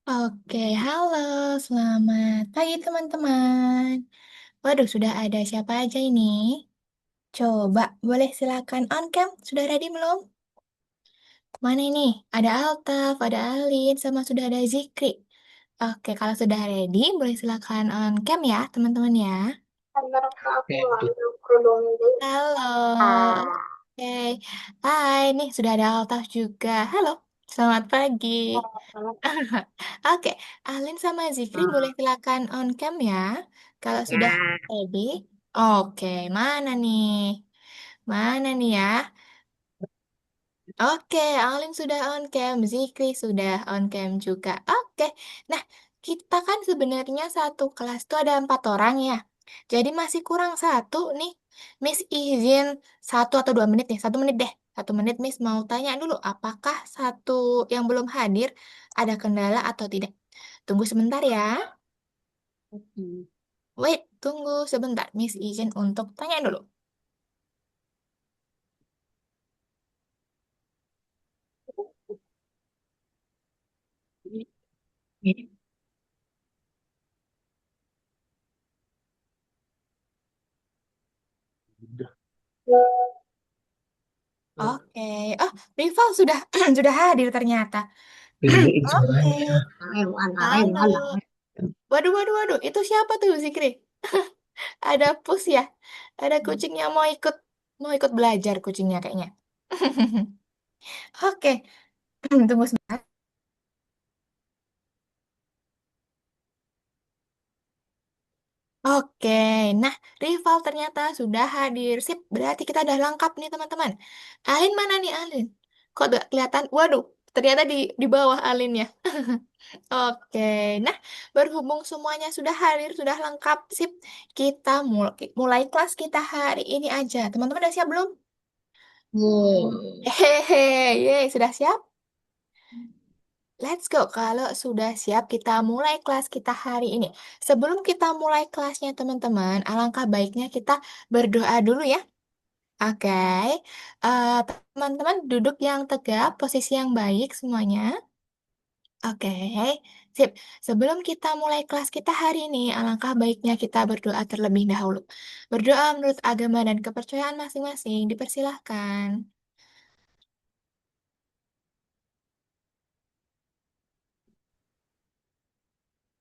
Oke, halo, selamat pagi teman-teman. Waduh, sudah ada siapa aja ini? Coba, boleh silakan on cam. Sudah ready belum? Mana ini? Ada Altaf, ada Alin, sama sudah ada Zikri. Oke, kalau sudah ready, boleh silakan on cam ya, teman-teman ya. Oke, ambil kerudung dulu. Halo, Ah, oke. Hai, nih sudah ada Altaf juga. Halo, selamat pagi. Oke, Alin sama Zikri boleh silakan on cam ya. Kalau sudah ya. ready. Oke, mana nih? Mana nih ya? Oke, Alin sudah on cam, Zikri sudah on cam juga. Oke, nah kita kan sebenarnya satu kelas tuh ada 4 orang ya. Jadi masih kurang satu nih. Miss izin 1 atau 2 menit nih, 1 menit deh. 1 menit Miss mau tanya dulu, apakah satu yang belum hadir ada kendala atau tidak? Tunggu sebentar ya. Wait, tunggu sebentar. Miss izin untuk tanya dulu. Oke. Oh, Rival sudah sudah hadir ternyata. Tinggiin Oke. suaranya. Halo. Waduh, waduh, waduh. Itu siapa tuh, Zikri? Ada pus ya? Ada kucingnya mau ikut belajar kucingnya kayaknya. Oke. Tunggu sebentar. Oke, nah rival ternyata sudah hadir. Sip, berarti kita udah lengkap nih teman-teman. Alin mana nih Alin? Kok gak kelihatan? Waduh, ternyata di bawah Alin ya. Oke, nah berhubung semuanya sudah hadir, sudah lengkap, sip. Kita mulai kelas kita hari ini aja. Teman-teman udah siap belum? Yeay. Hehehe, yeay, sudah siap? Let's go. Kalau sudah siap, kita mulai kelas kita hari ini. Sebelum kita mulai kelasnya, teman-teman, alangkah baiknya kita berdoa dulu ya. Oke, teman-teman duduk yang tegap, posisi yang baik semuanya. Oke, sip. Sebelum kita mulai kelas kita hari ini, alangkah baiknya kita berdoa terlebih dahulu. Berdoa menurut agama dan kepercayaan masing-masing, dipersilahkan.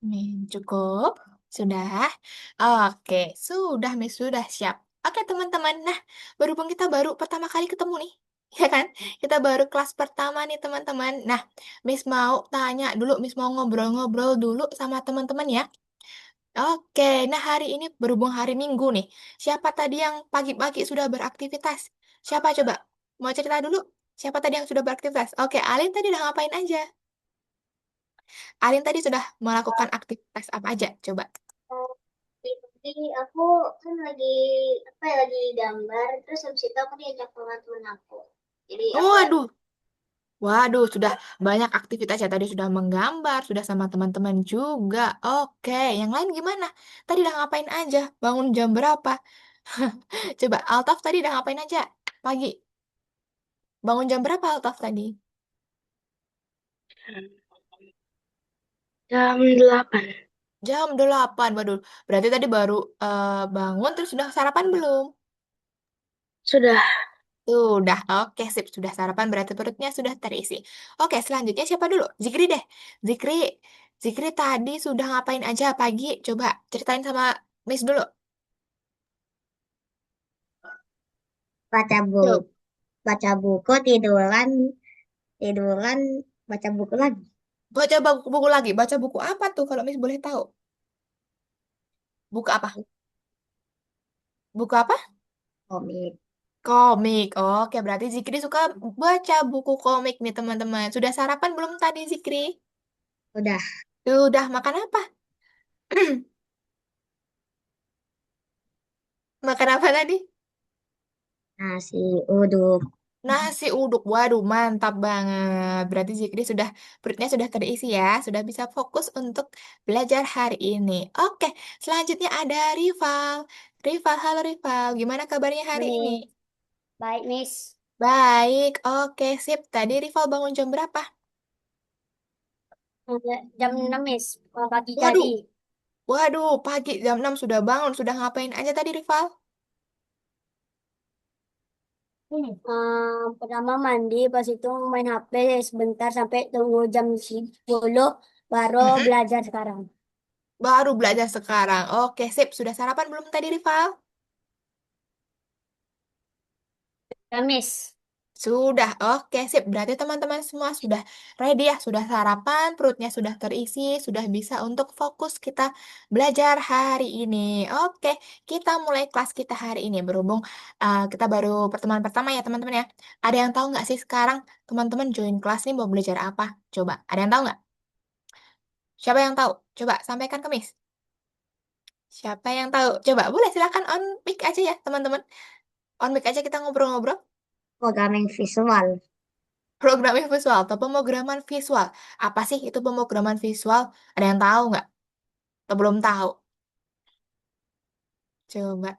Nih, cukup. Sudah. Oke, sudah, Miss, sudah siap. Oke, teman-teman. Nah, berhubung kita baru pertama kali ketemu nih. Ya kan? Kita baru kelas pertama nih, teman-teman. Nah, Miss mau tanya dulu, Miss mau ngobrol-ngobrol dulu sama teman-teman ya. Oke, nah hari ini berhubung hari Minggu nih. Siapa tadi yang pagi-pagi sudah beraktivitas? Siapa coba? Mau cerita dulu? Siapa tadi yang sudah beraktivitas? Oke, Alin tadi udah ngapain aja? Alin tadi sudah melakukan aktivitas apa aja? Coba. Jadi aku kan lagi apa ya lagi gambar terus habis itu aku diajak sama temen aku. Jadi aku lagi Waduh, waduh, sudah banyak aktivitas ya. Tadi sudah menggambar, sudah sama teman-teman juga. Oke, yang lain gimana? Tadi udah ngapain aja? Bangun jam berapa? Coba, Altaf tadi udah ngapain aja? Pagi. Bangun jam berapa Altaf tadi? jam 8. Jam 8. Waduh, berarti tadi baru bangun terus sudah sarapan belum? Sudah. Sudah, oke sip. Sudah sarapan berarti perutnya sudah terisi. Oke, selanjutnya siapa dulu? Zikri deh. Zikri, Zikri tadi sudah ngapain aja pagi? Coba ceritain sama Miss dulu. Baca Yuk. buku, baca buku, tiduran, tiduran, baca buku lagi. Baca buku lagi. Baca buku apa tuh kalau Miss boleh tahu? Buku apa? Buku apa? Komik. Komik. Oke, berarti Zikri suka baca buku komik nih teman-teman. Sudah sarapan belum tadi Zikri? Udah. Sudah makan apa? Makan apa tadi? Nasi uduk. Nasi uduk. Waduh, mantap banget. Berarti Zikri sudah perutnya sudah terisi ya, sudah bisa fokus untuk belajar hari ini. Oke, selanjutnya ada Rival. Rival, halo Rival. Gimana kabarnya hari ini? Nih, baik, Miss. Baik, oke, sip. Tadi Rival bangun jam berapa? Jam 6 Miss, pagi Waduh, tadi. waduh, pagi jam 6 sudah bangun, sudah ngapain aja tadi, Rival? Pertama mandi, pas itu main HP sebentar sampai tunggu jam 10, baru Mm-mm. belajar sekarang. Baru belajar sekarang. Oke, sip. Sudah sarapan belum tadi, Rival? Ya, Miss. Sudah, oke, sip. Berarti teman-teman semua sudah ready ya, sudah sarapan, perutnya sudah terisi, sudah bisa untuk fokus kita belajar hari ini. Oke, kita mulai kelas kita hari ini. Berhubung kita baru pertemuan pertama ya teman-teman ya. Ada yang tahu nggak sih sekarang teman-teman join kelas nih mau belajar apa? Coba, ada yang tahu nggak? Siapa yang tahu? Coba sampaikan ke Miss. Siapa yang tahu? Coba, boleh silakan on mic aja ya teman-teman. On mic aja kita ngobrol-ngobrol. Programming visual. Programming visual atau pemrograman visual. Apa sih itu pemrograman visual? Ada yang tahu nggak? Atau belum tahu? Coba.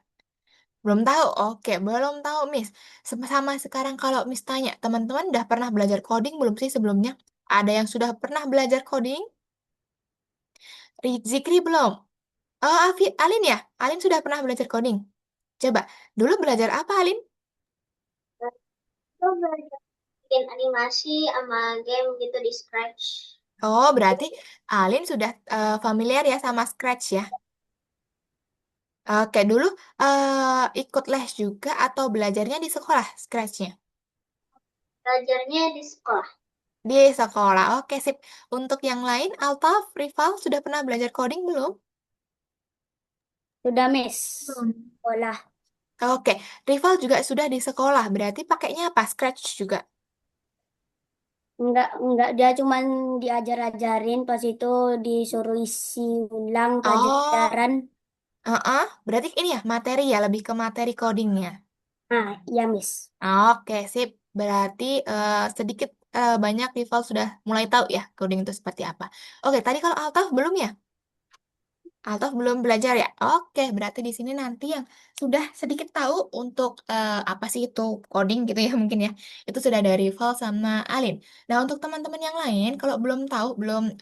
Belum tahu? Oke, belum tahu, Miss. Sama sekarang kalau Miss tanya, teman-teman udah pernah belajar coding belum sih sebelumnya? Ada yang sudah pernah belajar coding? Zikri belum? Oh, Alin ya? Alin sudah pernah belajar coding? Coba, dulu belajar apa, Alin? Itu belajar bikin animasi sama game gitu di Scratch. Oh, berarti Alin sudah familiar ya sama Scratch ya? Oke, dulu ikut les juga atau belajarnya di sekolah Scratch-nya? Belajarnya di sekolah. Di sekolah, oke sip. Untuk yang lain, Altaf, Rival, sudah pernah belajar coding belum? Sudah, Miss. Belum. Sekolah. Oke, Rival juga sudah di sekolah, berarti pakainya apa? Scratch juga? Enggak, dia cuman diajar-ajarin, pas itu disuruh isi ulang Oh, pelajaran. berarti ini ya, materi ya, lebih ke materi codingnya. Nah, iya, Miss. Oke, sip. Berarti sedikit banyak Rival sudah mulai tahu ya coding itu seperti apa. Oke, tadi kalau Altaf belum ya? Altaf belum belajar ya? Oke, berarti di sini nanti yang sudah sedikit tahu untuk apa sih itu coding gitu ya mungkin ya. Itu sudah dari Val sama Alin. Nah, untuk teman-teman yang lain kalau belum tahu, belum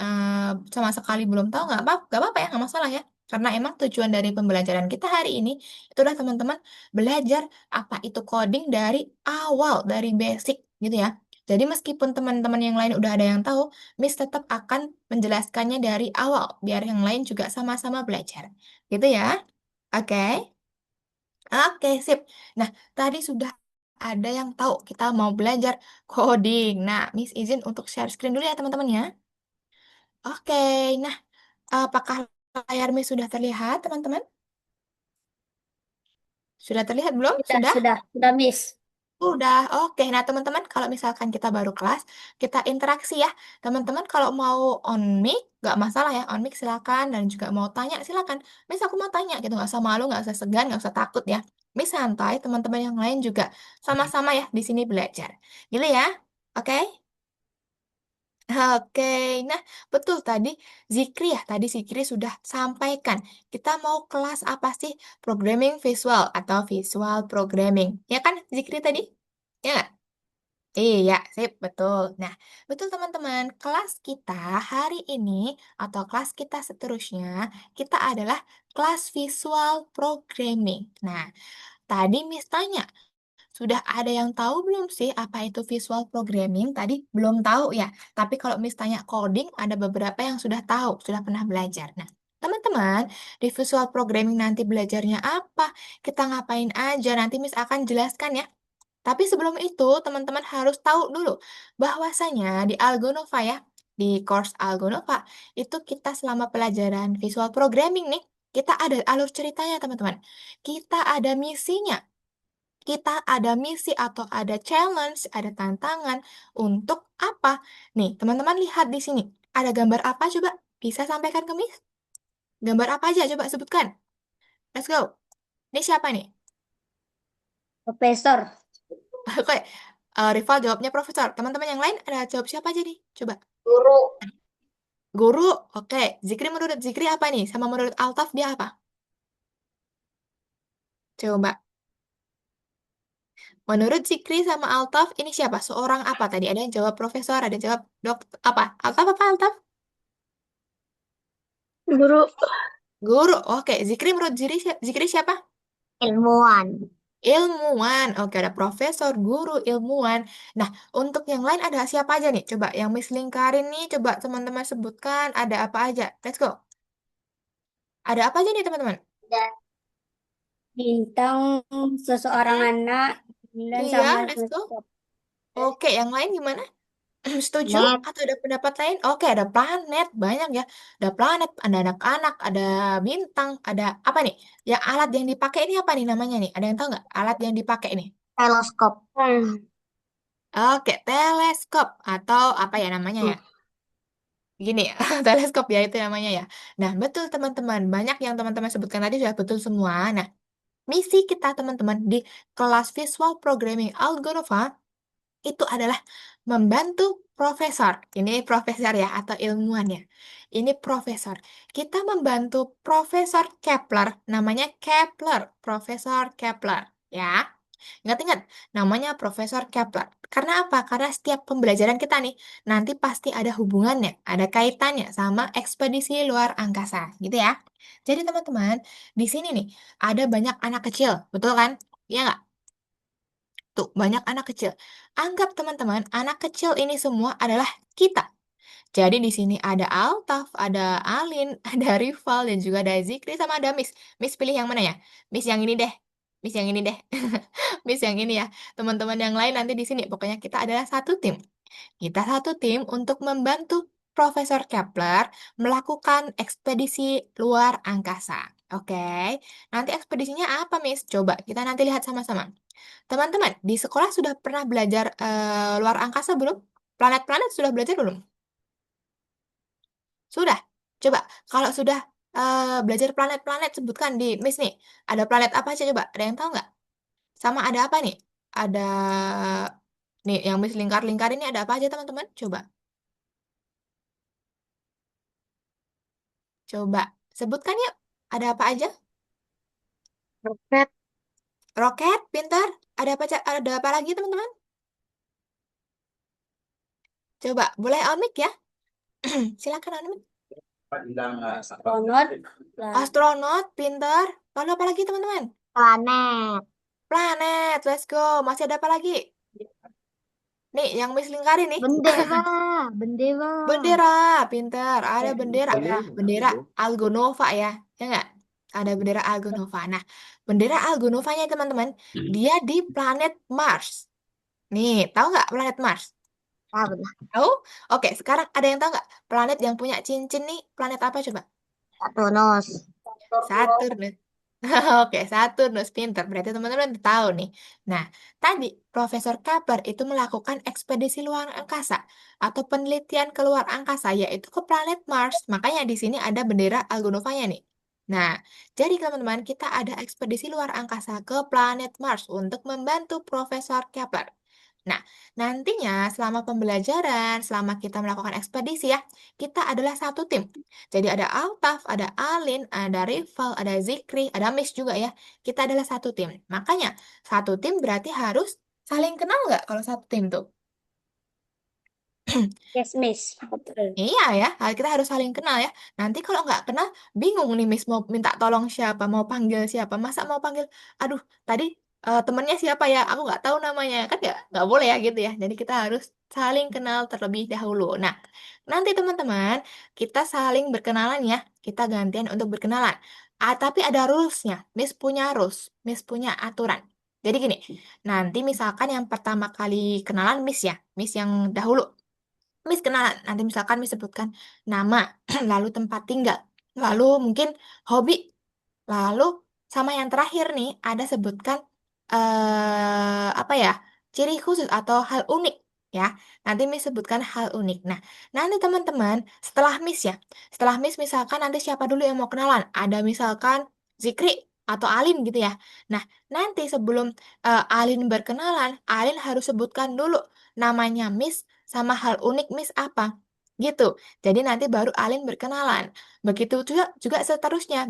sama sekali belum tahu nggak apa-apa ya, nggak masalah ya. Karena emang tujuan dari pembelajaran kita hari ini itulah teman-teman belajar apa itu coding dari awal, dari basic gitu ya. Jadi meskipun teman-teman yang lain udah ada yang tahu, Miss tetap akan menjelaskannya dari awal, biar yang lain juga sama-sama belajar. Gitu ya? Oke? Oke, sip. Nah, tadi sudah ada yang tahu kita mau belajar coding. Nah, Miss izin untuk share screen dulu ya, teman-teman ya. Oke, nah, apakah layar Miss sudah terlihat, teman-teman? Sudah terlihat belum? Sudah? Sudah, Miss. Udah, oke. Nah, teman-teman, kalau misalkan kita baru kelas, kita interaksi ya. Teman-teman, kalau mau on mic, nggak masalah ya. On mic silakan, dan juga mau tanya, silakan. Miss, aku mau tanya gitu, nggak usah malu, nggak usah segan, nggak usah takut ya. Miss, santai, teman-teman yang lain juga sama-sama ya di sini belajar. Gitu ya? Oke? Oke, nah betul tadi Zikri ya, tadi Zikri sudah sampaikan. Kita mau kelas apa sih? Programming visual atau visual programming. Ya kan Zikri tadi? Ya nggak? Iya, sip, betul. Nah, betul teman-teman, kelas kita hari ini atau kelas kita seterusnya, kita adalah kelas visual programming. Nah, tadi Miss tanya, sudah ada yang tahu belum sih apa itu visual programming? Tadi belum tahu ya, tapi kalau Miss tanya coding, ada beberapa yang sudah tahu, sudah pernah belajar. Nah, teman-teman, di visual programming nanti belajarnya apa? Kita ngapain aja? Nanti Miss akan jelaskan ya. Tapi sebelum itu, teman-teman harus tahu dulu bahwasanya di Algonova ya, di course Algonova, itu kita selama pelajaran visual programming nih, kita ada alur ceritanya, teman-teman. Kita ada misinya. Kita ada misi atau ada challenge, ada tantangan untuk apa? Nih, teman-teman lihat di sini. Ada gambar apa coba? Bisa sampaikan ke Miss? Gambar apa aja coba sebutkan. Let's go. Ini siapa nih? Profesor. Oke, Rival jawabnya profesor. Teman-teman yang lain ada jawab siapa aja nih? Coba. Guru. Guru, oke. Zikri menurut Zikri apa nih? Sama menurut Altaf dia apa? Coba. Menurut Zikri sama Altaf ini siapa? Seorang apa tadi? Ada yang jawab profesor, ada yang jawab dok apa? Altaf apa Altaf? Guru. Guru. Oke, Zikri menurut Zikri siapa? Ilmuwan. Ilmuwan. Oke, ada profesor, guru, ilmuwan. Nah, untuk yang lain ada siapa aja nih? Coba yang Miss lingkarin nih, coba teman-teman sebutkan ada apa aja. Let's go. Ada apa aja nih, teman-teman? Dan bintang seseorang Mm-mm. anak dan Iya, sama let's go. teleskop. Oke, yang lain gimana? Setuju Net. atau ada pendapat lain? Oke, ada planet, banyak ya. Ada planet, ada anak-anak, ada bintang, ada apa nih? Ya alat yang dipakai ini apa nih namanya nih? Ada yang tahu nggak? Alat yang dipakai ini? Teleskop. Oke, teleskop atau apa ya namanya ya? Gini, teleskop ya itu namanya ya. Nah, betul teman-teman. Banyak yang teman-teman sebutkan tadi sudah betul semua. Nah, misi kita teman-teman di kelas Visual Programming Algonova itu adalah membantu profesor. Ini profesor ya atau ilmuwan ya. Ini profesor. Kita membantu Profesor Kepler, namanya Kepler, Profesor Kepler ya. Ingat-ingat, namanya Profesor Kepler. Karena apa? Karena setiap pembelajaran kita nih, nanti pasti ada hubungannya, ada kaitannya sama ekspedisi luar angkasa, gitu ya. Jadi teman-teman, di sini nih, ada banyak anak kecil, betul kan? Iya nggak? Tuh, banyak anak kecil. Anggap teman-teman, anak kecil ini semua adalah kita. Jadi di sini ada Altaf, ada Alin, ada Rival, dan juga ada Zikri sama ada Miss. Miss pilih yang mana ya? Miss yang ini deh. Miss yang ini deh. Miss yang ini ya. Teman-teman yang lain nanti di sini. Pokoknya kita adalah satu tim. Kita satu tim untuk membantu Profesor Kepler melakukan ekspedisi luar angkasa. Oke. Nanti ekspedisinya apa, Miss? Coba kita nanti lihat sama-sama. Teman-teman, di sekolah sudah pernah belajar luar angkasa belum? Planet-planet sudah belajar belum? Sudah. Coba, kalau sudah belajar planet-planet, sebutkan di Miss nih. Ada planet apa aja coba? Ada yang tahu nggak? Sama ada apa nih? Ada nih yang Miss lingkar-lingkar ini ada apa aja teman-teman? Coba, coba sebutkan yuk. Ada apa aja? Roket. Roket, pintar. Ada apa lagi teman-teman? Coba, boleh on mic ya? Silakan on mic. Astronot. Astronot, pintar. Lalu apa lagi teman-teman? Planet. Planet, let's go. Masih ada apa lagi? Nih, yang Miss lingkarin nih. Bendera. Bendera. Bendera, pinter. Ada bendera. Bendera. Bendera Algonova ya. Ya nggak? Ada bendera Algonova. Nah, bendera Algonovanya teman-teman, dia di planet Mars. Nih, tahu nggak planet Mars? Ah, benar. Tahu? Oke, sekarang ada yang tahu nggak planet yang punya cincin nih? Planet apa coba? Saturnus. Saturnus. Oke, Saturnus pinter. Berarti teman-teman udah tahu nih. Nah, tadi Profesor Kepler itu melakukan ekspedisi luar angkasa atau penelitian ke luar angkasa, yaitu ke planet Mars. Makanya di sini ada bendera Algonovanya nih. Nah, jadi teman-teman kita ada ekspedisi luar angkasa ke planet Mars untuk membantu Profesor Kepler. Nah, nantinya selama pembelajaran, selama kita melakukan ekspedisi ya, kita adalah satu tim. Jadi ada Altaf, ada Alin, ada Rival, ada Zikri, ada Miss juga ya. Kita adalah satu tim. Makanya satu tim berarti harus saling kenal nggak kalau satu tim tuh? Yes, Miss. Betul. Iya ya, kita harus saling kenal ya. Nanti kalau nggak kenal, bingung nih Miss mau minta tolong siapa, mau panggil siapa. Masa mau panggil, aduh tadi temennya siapa ya, aku nggak tahu namanya. Kan nggak boleh ya gitu ya. Jadi kita harus saling kenal terlebih dahulu. Nah, nanti teman-teman, kita saling berkenalan ya. Kita gantian untuk berkenalan. Tapi ada rulesnya. Miss punya rules, Miss punya aturan. Jadi gini, nanti misalkan yang pertama kali kenalan Miss ya, Miss yang dahulu. Miss kenalan, nanti misalkan Miss sebutkan nama, lalu tempat tinggal, lalu mungkin hobi, lalu sama yang terakhir nih ada sebutkan apa ya, ciri khusus atau hal unik ya. Nanti Miss sebutkan hal unik. Nah, nanti teman-teman setelah Miss ya, setelah Miss misalkan nanti siapa dulu yang mau kenalan? Ada misalkan Zikri atau Alin gitu ya. Nah, nanti sebelum Alin berkenalan, Alin harus sebutkan dulu namanya Miss sama hal unik Miss apa. Gitu. Jadi nanti baru Alin berkenalan. Begitu juga seterusnya.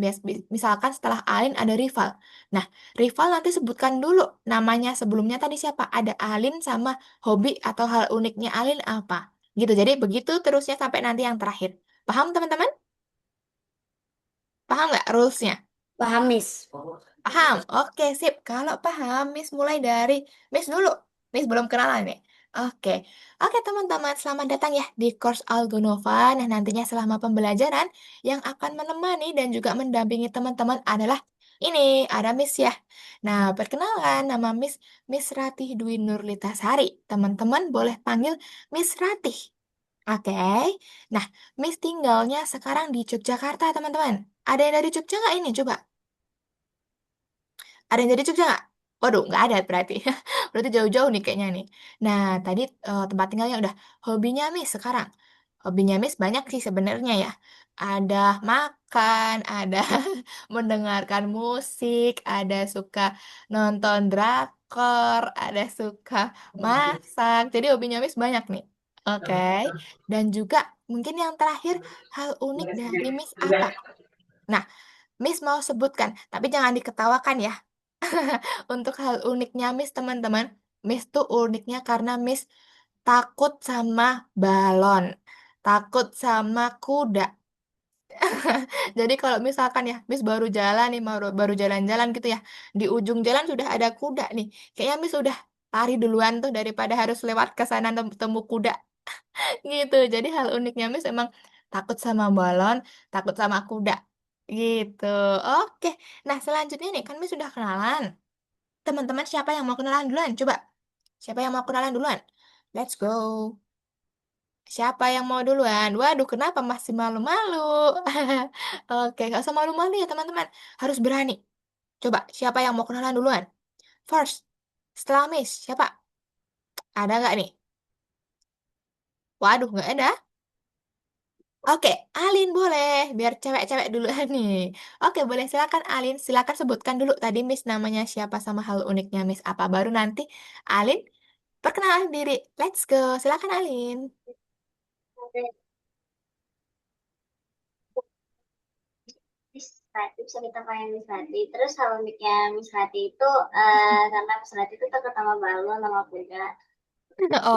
Misalkan setelah Alin ada rival. Nah, rival nanti sebutkan dulu namanya sebelumnya tadi siapa? Ada Alin sama hobi atau hal uniknya Alin apa? Gitu. Jadi begitu terusnya sampai nanti yang terakhir. Paham teman-teman? Paham nggak rulesnya? Paham, Miss. Paham? Oke, sip. Kalau paham, Miss mulai dari Miss dulu. Miss belum kenalan nih. Oke. Oke, teman-teman, selamat datang ya di course Algonova. Nah, nantinya selama pembelajaran yang akan menemani dan juga mendampingi teman-teman adalah ini, ada Miss ya. Nah, perkenalan nama Miss Miss Ratih Dwi Nurlitasari. Teman-teman boleh panggil Miss Ratih. Oke. Nah, Miss tinggalnya sekarang di Yogyakarta, teman-teman. Ada yang dari Jogja nggak ini? Coba. Ada yang dari Jogja nggak? Waduh, nggak ada berarti. Berarti jauh-jauh nih kayaknya nih. Nah, tadi tempat tinggalnya udah. Hobinya Miss sekarang. Hobinya Miss banyak sih sebenarnya ya. Ada makan, ada mendengarkan musik, ada suka nonton drakor, ada suka masak. Jadi hobinya Miss banyak nih. Oke. Dan juga mungkin yang terakhir, hal unik dari Miss apa? Nah, Miss mau sebutkan, tapi jangan diketawakan ya. Untuk hal uniknya Miss teman-teman, Miss tuh uniknya karena Miss takut sama balon, takut sama kuda. Jadi kalau misalkan ya, Miss baru jalan nih, baru jalan-jalan gitu ya, di ujung jalan sudah ada kuda nih. Kayaknya Miss udah lari duluan tuh daripada harus lewat ke sana temu kuda gitu. Jadi hal uniknya Miss emang takut sama balon, takut sama kuda gitu. Oke. Nah, selanjutnya nih kan Miss sudah kenalan. Teman-teman siapa yang mau kenalan duluan? Coba. Siapa yang mau kenalan duluan? Let's go. Siapa yang mau duluan? Waduh, kenapa masih malu-malu? Oke, nggak usah malu-malu ya teman-teman. Harus berani. Coba, siapa yang mau kenalan duluan? First, setelah Miss, siapa? Ada nggak nih? Waduh, nggak ada. Oke, Alin boleh. Biar cewek-cewek duluan nih. Oke, boleh silakan Alin. Silakan sebutkan dulu tadi Miss namanya siapa sama hal uniknya Miss apa. Baru nanti Alin perkenalan diri. Let's go. Silakan Alin. Miss Rati, bisa kita panggil Miss Rati. Terus hal uniknya Miss Rati itu karena Miss Rati itu takut sama balon sama kuda.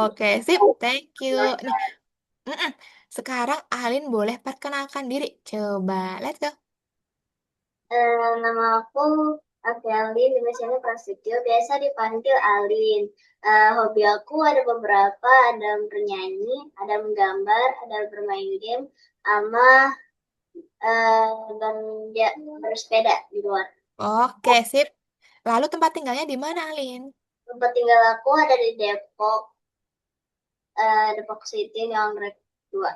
Oke, sip. Thank you. Nih, mm-mm. Sekarang Alin boleh perkenalkan diri. Coba, let's go. Nama aku Avelin, inisialnya Prasetyo, biasa dipanggil Alin. Hobi aku ada beberapa, ada bernyanyi, ada menggambar, ada bermain game, sama eh, dan ya, bersepeda di luar. Oke, sip. Lalu tempat tinggalnya di mana, Alin? Tempat tinggal aku ada di Depok, Depok City, Nagreg 2.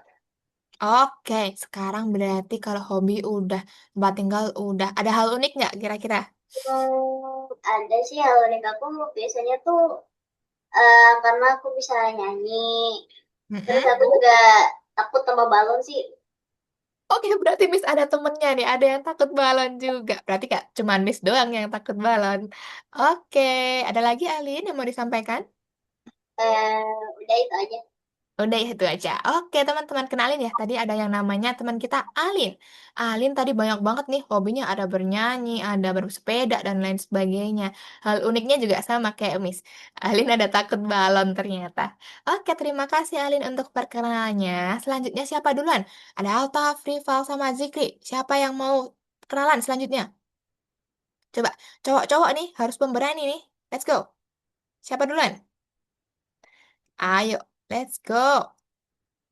Oke, sekarang berarti kalau hobi udah, tempat tinggal udah. Ada hal unik nggak kira-kira? Ada sih hal unik aku biasanya tuh karena aku bisa nyanyi, terus Mm-mm. aku juga takut sama balon sih. Oke, berarti Miss ada temennya nih. Ada yang takut balon juga. Berarti gak cuma Miss doang yang takut balon. Oke, ada lagi Alin yang mau disampaikan? Udah itu aja. Udah ya itu aja. Oke teman-teman kenalin ya. Tadi ada yang namanya teman kita Alin. Alin tadi banyak banget nih hobinya. Ada bernyanyi, ada bersepeda, dan lain sebagainya. Hal uniknya juga sama kayak Miss. Alin ada takut balon ternyata. Oke terima kasih Alin untuk perkenalannya. Selanjutnya siapa duluan? Ada Alta, Rival, sama Zikri. Siapa yang mau kenalan selanjutnya? Coba cowok-cowok nih harus pemberani nih. Let's go. Siapa duluan? Ayo, let's go.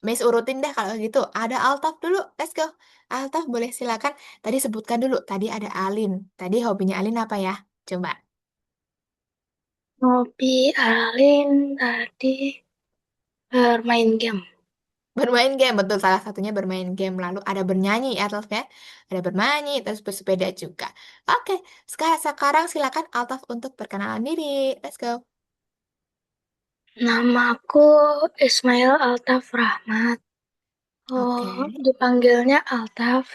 Miss urutin deh kalau gitu. Ada Altaf dulu. Let's go. Altaf boleh silakan. Tadi sebutkan dulu. Tadi ada Alin. Tadi hobinya Alin apa ya? Coba. Hobi Alin tadi bermain game. Bermain game. Betul. Salah satunya bermain game. Lalu ada bernyanyi ya, Altaf ya. Ada bermain. Terus bersepeda juga. Oke. Sekarang silakan Altaf untuk perkenalan diri. Let's go. Namaku Ismail Altaf Rahmat. Oke. Oh, dipanggilnya Altaf.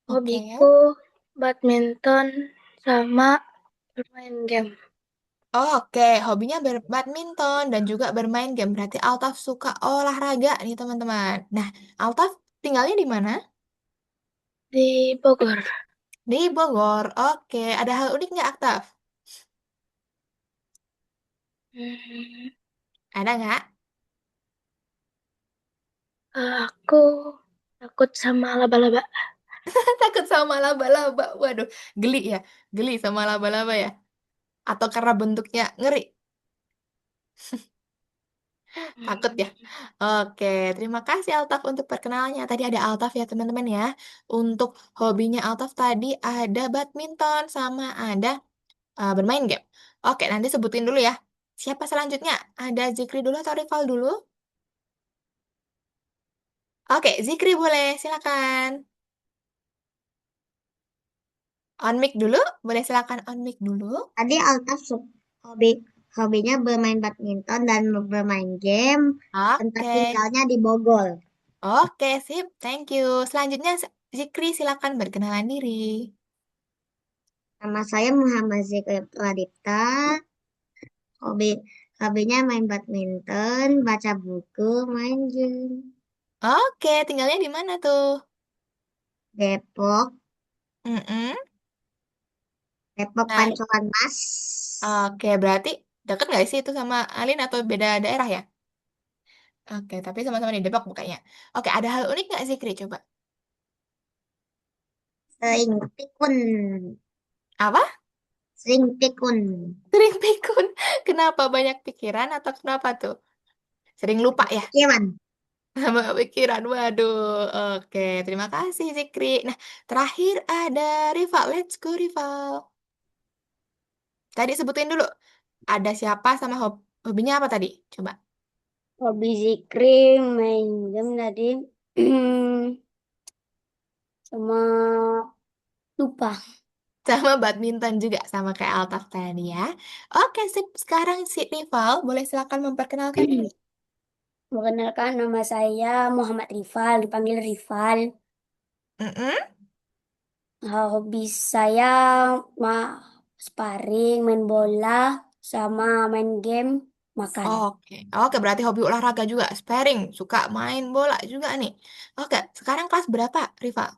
Oke. Hobiku badminton sama bermain game. Oke. Hobinya badminton dan juga bermain game. Berarti Altaf suka olahraga nih teman-teman. Nah, Altaf tinggalnya di mana? Di Bogor. Di Bogor. Oke, ada hal unik nggak, Aktaf? Hmm, Ada nggak? aku takut sama laba-laba. Takut sama laba-laba. Waduh, geli ya. Geli sama laba-laba ya. Atau karena bentuknya ngeri. Takut ya. Oke, terima kasih Altaf untuk perkenalannya. Tadi ada Altaf ya teman-teman ya. Untuk hobinya Altaf tadi ada badminton sama ada bermain game. Oke, nanti sebutin dulu ya. Siapa selanjutnya? Ada Zikri dulu atau Rival dulu? Oke, Zikri boleh, silakan. On mic dulu, boleh silakan on mic dulu. Tadi Altaf hobi hobinya bermain badminton dan bermain game. Tempat Oke, tinggalnya di Bogor. oke, sip, thank you. Selanjutnya Zikri silakan berkenalan diri. Nama saya Muhammad Zikri Pradipta. Hobi hobinya main badminton, baca buku, main game. Oke, tinggalnya di mana tuh? Depok, Mm-mm. Depok Nah, Pancoran Mas. oke, berarti deket nggak sih itu sama Alin atau beda daerah ya? Oke, tapi sama-sama di Depok bukannya. Oke, ada hal unik nggak Zikri? Coba. Sering pikun, Apa? sering pikun. Sering pikun. Kenapa banyak pikiran atau kenapa tuh? Sering lupa ya? Pikiran. Sama pikiran. Waduh. Oke, terima kasih Zikri. Nah, terakhir ada Rival. Let's go Rival. Tadi sebutin dulu. Ada siapa sama hobinya apa tadi? Coba. Hobi Zikri main game tadi. Sama lupa. Sama badminton juga. Sama kayak Altaf tadi ya. Oke, sip. Sekarang si Rival. Boleh silakan memperkenalkan diri. Perkenalkan nama saya Muhammad Rifal, dipanggil Rifal. Mm-mm. Hobi saya ma sparring, main bola, sama main game, makan. Oke, oke berarti hobi olahraga juga, sparring, suka main bola juga nih. Oke, sekarang kelas berapa, Riva?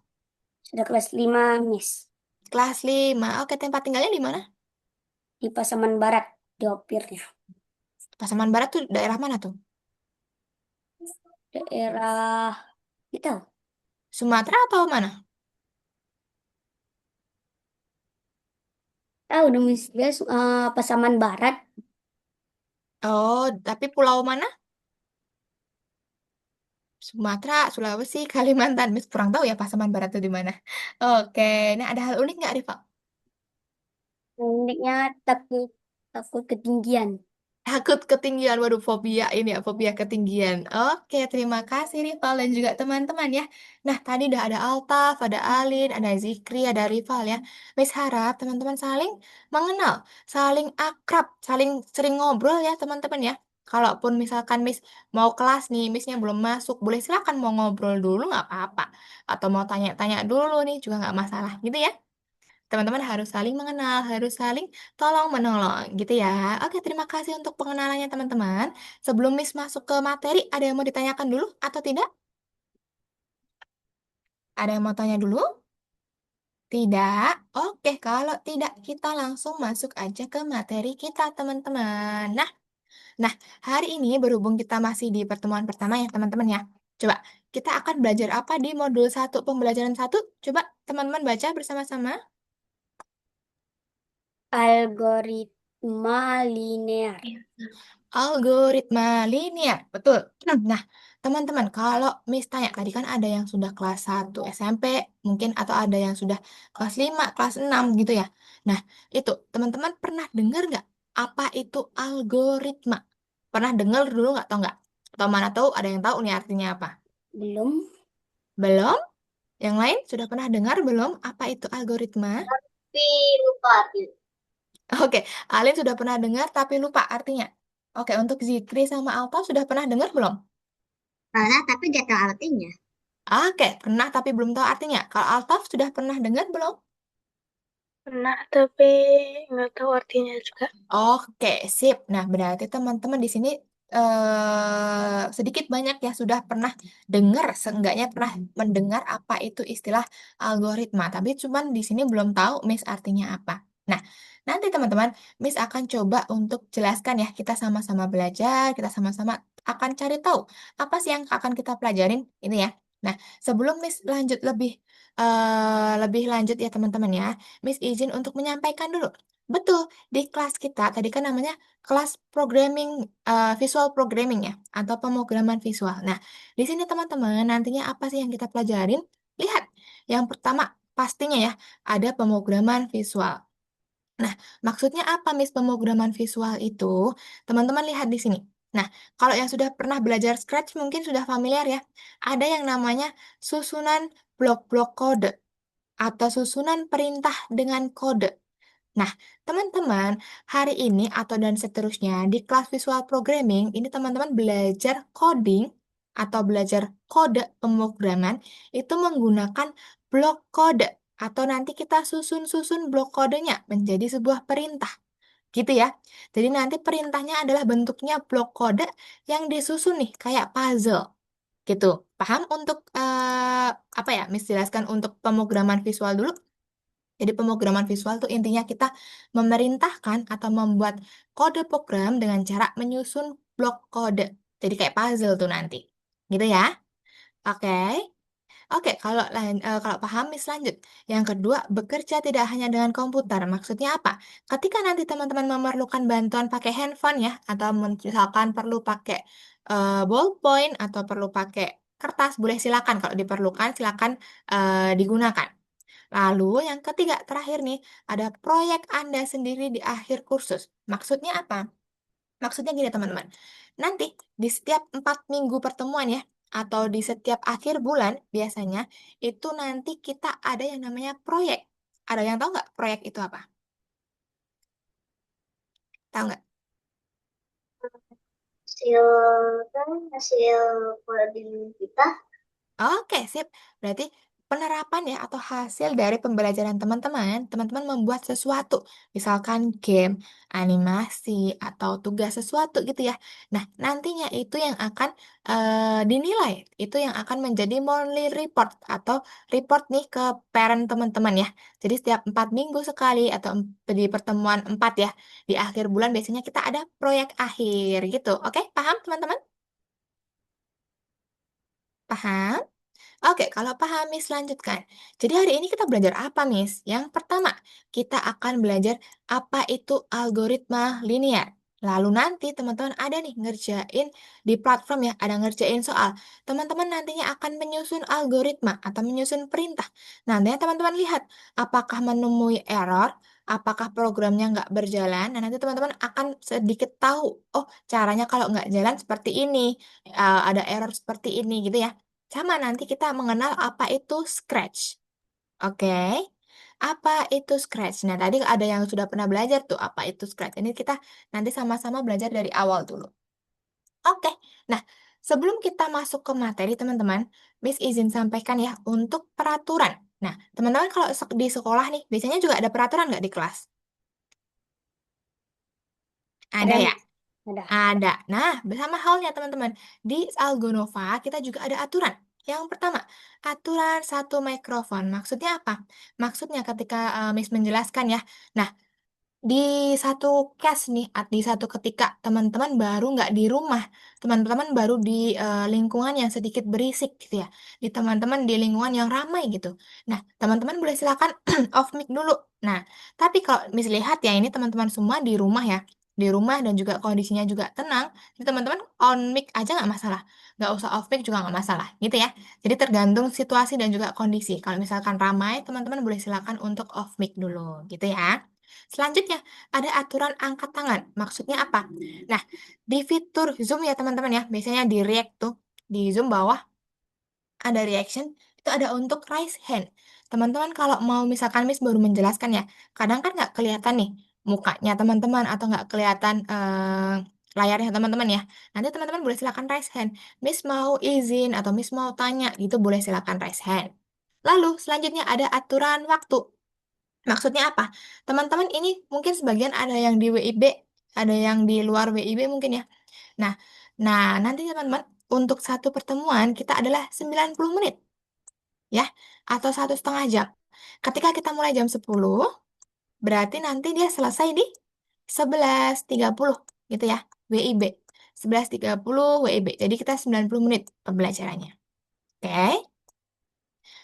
Sudah kelas 5 Miss. Kelas 5. Oke, tempat tinggalnya di mana? Di Pasaman Barat, di Opirnya. Pasaman Barat tuh daerah mana tuh? Daerah, itu. Sumatera atau mana? Tahu dong Miss, dia Pasaman Barat. Oh, tapi pulau mana? Sumatera, Sulawesi, Kalimantan. Miss kurang tahu ya Pasaman Barat itu di mana. Oke, nah ada hal unik nggak, Riva? Uniknya takut takut ketinggian. Takut ketinggian, waduh fobia ini ya, fobia ketinggian. Oke, terima kasih Rival dan juga teman-teman ya. Nah, tadi udah ada Altaf, ada Alin, ada Zikri, ada Rival ya. Miss harap teman-teman saling mengenal, saling akrab, saling sering ngobrol ya teman-teman ya. Kalaupun misalkan Miss mau kelas nih, Missnya belum masuk, boleh silakan mau ngobrol dulu nggak apa-apa. Atau mau tanya-tanya dulu nih juga nggak masalah gitu ya. Teman-teman harus saling mengenal, harus saling tolong menolong gitu ya. Oke, terima kasih untuk pengenalannya teman-teman. Sebelum Miss masuk ke materi, ada yang mau ditanyakan dulu atau tidak? Ada yang mau tanya dulu? Tidak? Oke, kalau tidak kita langsung masuk aja ke materi kita teman-teman. Nah, hari ini berhubung kita masih di pertemuan pertama ya teman-teman ya. Coba, kita akan belajar apa di modul 1 pembelajaran 1? Coba teman-teman baca bersama-sama. Algoritma linear. Algoritma linear, betul. Nah, teman-teman, kalau Miss tanya, tadi kan ada yang sudah kelas 1 SMP, mungkin atau ada yang sudah kelas 5, kelas 6 gitu ya. Nah, itu teman-teman pernah dengar nggak apa itu algoritma? Pernah dengar dulu nggak atau nggak? Atau mana tahu ada yang tahu nih artinya apa? Belum. Belum? Yang lain sudah pernah dengar belum apa itu algoritma? Tapi lupa. Oke, Alin sudah pernah dengar tapi lupa artinya. Oke, untuk Zikri sama Alta sudah pernah dengar belum? Salah tapi gak tahu artinya. Oke, pernah tapi belum tahu artinya. Kalau Altaf sudah pernah dengar belum? Pernah, tapi nggak tahu artinya juga. Oke, sip. Nah, berarti teman-teman di sini sedikit banyak ya sudah pernah dengar, seenggaknya pernah mendengar apa itu istilah algoritma. Tapi cuman di sini belum tahu Miss artinya apa. Nah, nanti teman-teman, Miss akan coba untuk jelaskan ya. Kita sama-sama belajar, kita sama-sama akan cari tahu apa sih yang akan kita pelajarin ini ya. Nah, sebelum Miss lanjut lebih lanjut ya teman-teman ya, Miss izin untuk menyampaikan dulu. Betul, di kelas kita tadi kan namanya kelas programming visual programming ya atau pemrograman visual. Nah, di sini teman-teman nantinya apa sih yang kita pelajarin? Lihat, yang pertama pastinya ya ada pemrograman visual. Nah, maksudnya apa Miss pemrograman visual itu? Teman-teman lihat di sini. Nah, kalau yang sudah pernah belajar Scratch mungkin sudah familiar ya. Ada yang namanya susunan blok-blok kode atau susunan perintah dengan kode. Nah, teman-teman, hari ini atau dan seterusnya di kelas visual programming, ini teman-teman belajar coding atau belajar kode pemrograman itu menggunakan blok kode atau nanti kita susun-susun blok kodenya menjadi sebuah perintah, gitu ya. Jadi nanti perintahnya adalah bentuknya blok kode yang disusun nih kayak puzzle, gitu. Paham untuk apa ya? Miss jelaskan untuk pemrograman visual dulu. Jadi pemrograman visual tuh intinya kita memerintahkan atau membuat kode program dengan cara menyusun blok kode. Jadi kayak puzzle tuh nanti. Gitu ya. Oke. Oke, kalau paham, Miss lanjut. Yang kedua, bekerja tidak hanya dengan komputer. Maksudnya apa? Ketika nanti teman-teman memerlukan bantuan pakai handphone ya, atau misalkan perlu pakai ballpoint atau perlu pakai kertas, boleh silakan. Kalau diperlukan, silakan digunakan. Lalu yang ketiga, terakhir nih, ada proyek Anda sendiri di akhir kursus. Maksudnya apa? Maksudnya gini teman-teman, nanti di setiap 4 minggu pertemuan ya, atau di setiap akhir bulan biasanya, itu nanti kita ada yang namanya proyek. Ada yang tahu nggak proyek itu apa? Tahu nggak? Hasil kan hasil coding kita. Oke, sip. Berarti penerapan ya atau hasil dari pembelajaran teman-teman, teman-teman membuat sesuatu, misalkan game, animasi, atau tugas sesuatu gitu ya. Nah, nantinya itu yang akan dinilai, itu yang akan menjadi monthly report atau report nih ke parent teman-teman ya. Jadi setiap 4 minggu sekali atau di pertemuan 4 ya, di akhir bulan biasanya kita ada proyek akhir gitu. Oke, paham teman-teman? Paham? Oke, kalau paham, Miss lanjutkan. Jadi hari ini kita belajar apa, Miss? Yang pertama, kita akan belajar apa itu algoritma linear. Lalu nanti teman-teman ada nih ngerjain di platform ya, ada ngerjain soal. Teman-teman nantinya akan menyusun algoritma atau menyusun perintah. Nantinya teman-teman lihat apakah menemui error, apakah programnya nggak berjalan. Nah, nanti teman-teman akan sedikit tahu, oh caranya kalau nggak jalan seperti ini, ada error seperti ini gitu ya. Sama nanti kita mengenal apa itu Scratch. Oke. Apa itu Scratch? Nah, tadi ada yang sudah pernah belajar tuh apa itu Scratch. Ini kita nanti sama-sama belajar dari awal dulu. Oke. Nah, sebelum kita masuk ke materi, teman-teman, Miss izin sampaikan ya untuk peraturan. Nah, teman-teman kalau di sekolah nih, biasanya juga ada peraturan nggak di kelas? Ada Ada ya? Mas, ada. Ada. Nah, bersama halnya teman-teman. Di Algonova kita juga ada aturan. Yang pertama, aturan satu mikrofon. Maksudnya apa? Maksudnya ketika Miss menjelaskan ya. Nah, di satu case nih, di satu ketika teman-teman baru nggak di rumah, teman-teman baru di lingkungan yang sedikit berisik gitu ya, di teman-teman di lingkungan yang ramai gitu. Nah, teman-teman boleh silakan off mic dulu. Nah, tapi kalau Miss lihat ya ini teman-teman semua di rumah dan juga kondisinya juga tenang, jadi teman-teman on mic aja nggak masalah, nggak usah off mic juga nggak masalah, gitu ya. Jadi tergantung situasi dan juga kondisi. Kalau misalkan ramai, teman-teman boleh silakan untuk off mic dulu, gitu ya. Selanjutnya, ada aturan angkat tangan. Maksudnya apa? Nah, di fitur Zoom ya teman-teman ya, biasanya di React tuh, di Zoom bawah ada reaction, itu ada untuk raise hand. Teman-teman kalau mau misalkan Miss baru menjelaskan ya, kadang kan nggak kelihatan nih mukanya teman-teman atau nggak kelihatan layarnya teman-teman ya. Nanti teman-teman boleh silakan raise hand. Miss mau izin atau Miss mau tanya, gitu boleh silakan raise hand. Lalu selanjutnya ada aturan waktu. Maksudnya apa? Teman-teman ini mungkin sebagian ada yang di WIB, ada yang di luar WIB mungkin ya. Nah, nanti teman-teman untuk satu pertemuan kita adalah 90 menit ya, atau 1,5 jam. Ketika kita mulai jam 10, berarti nanti dia selesai di 11.30 gitu ya, WIB. 11.30 WIB. Jadi kita 90 menit pembelajarannya. Oke.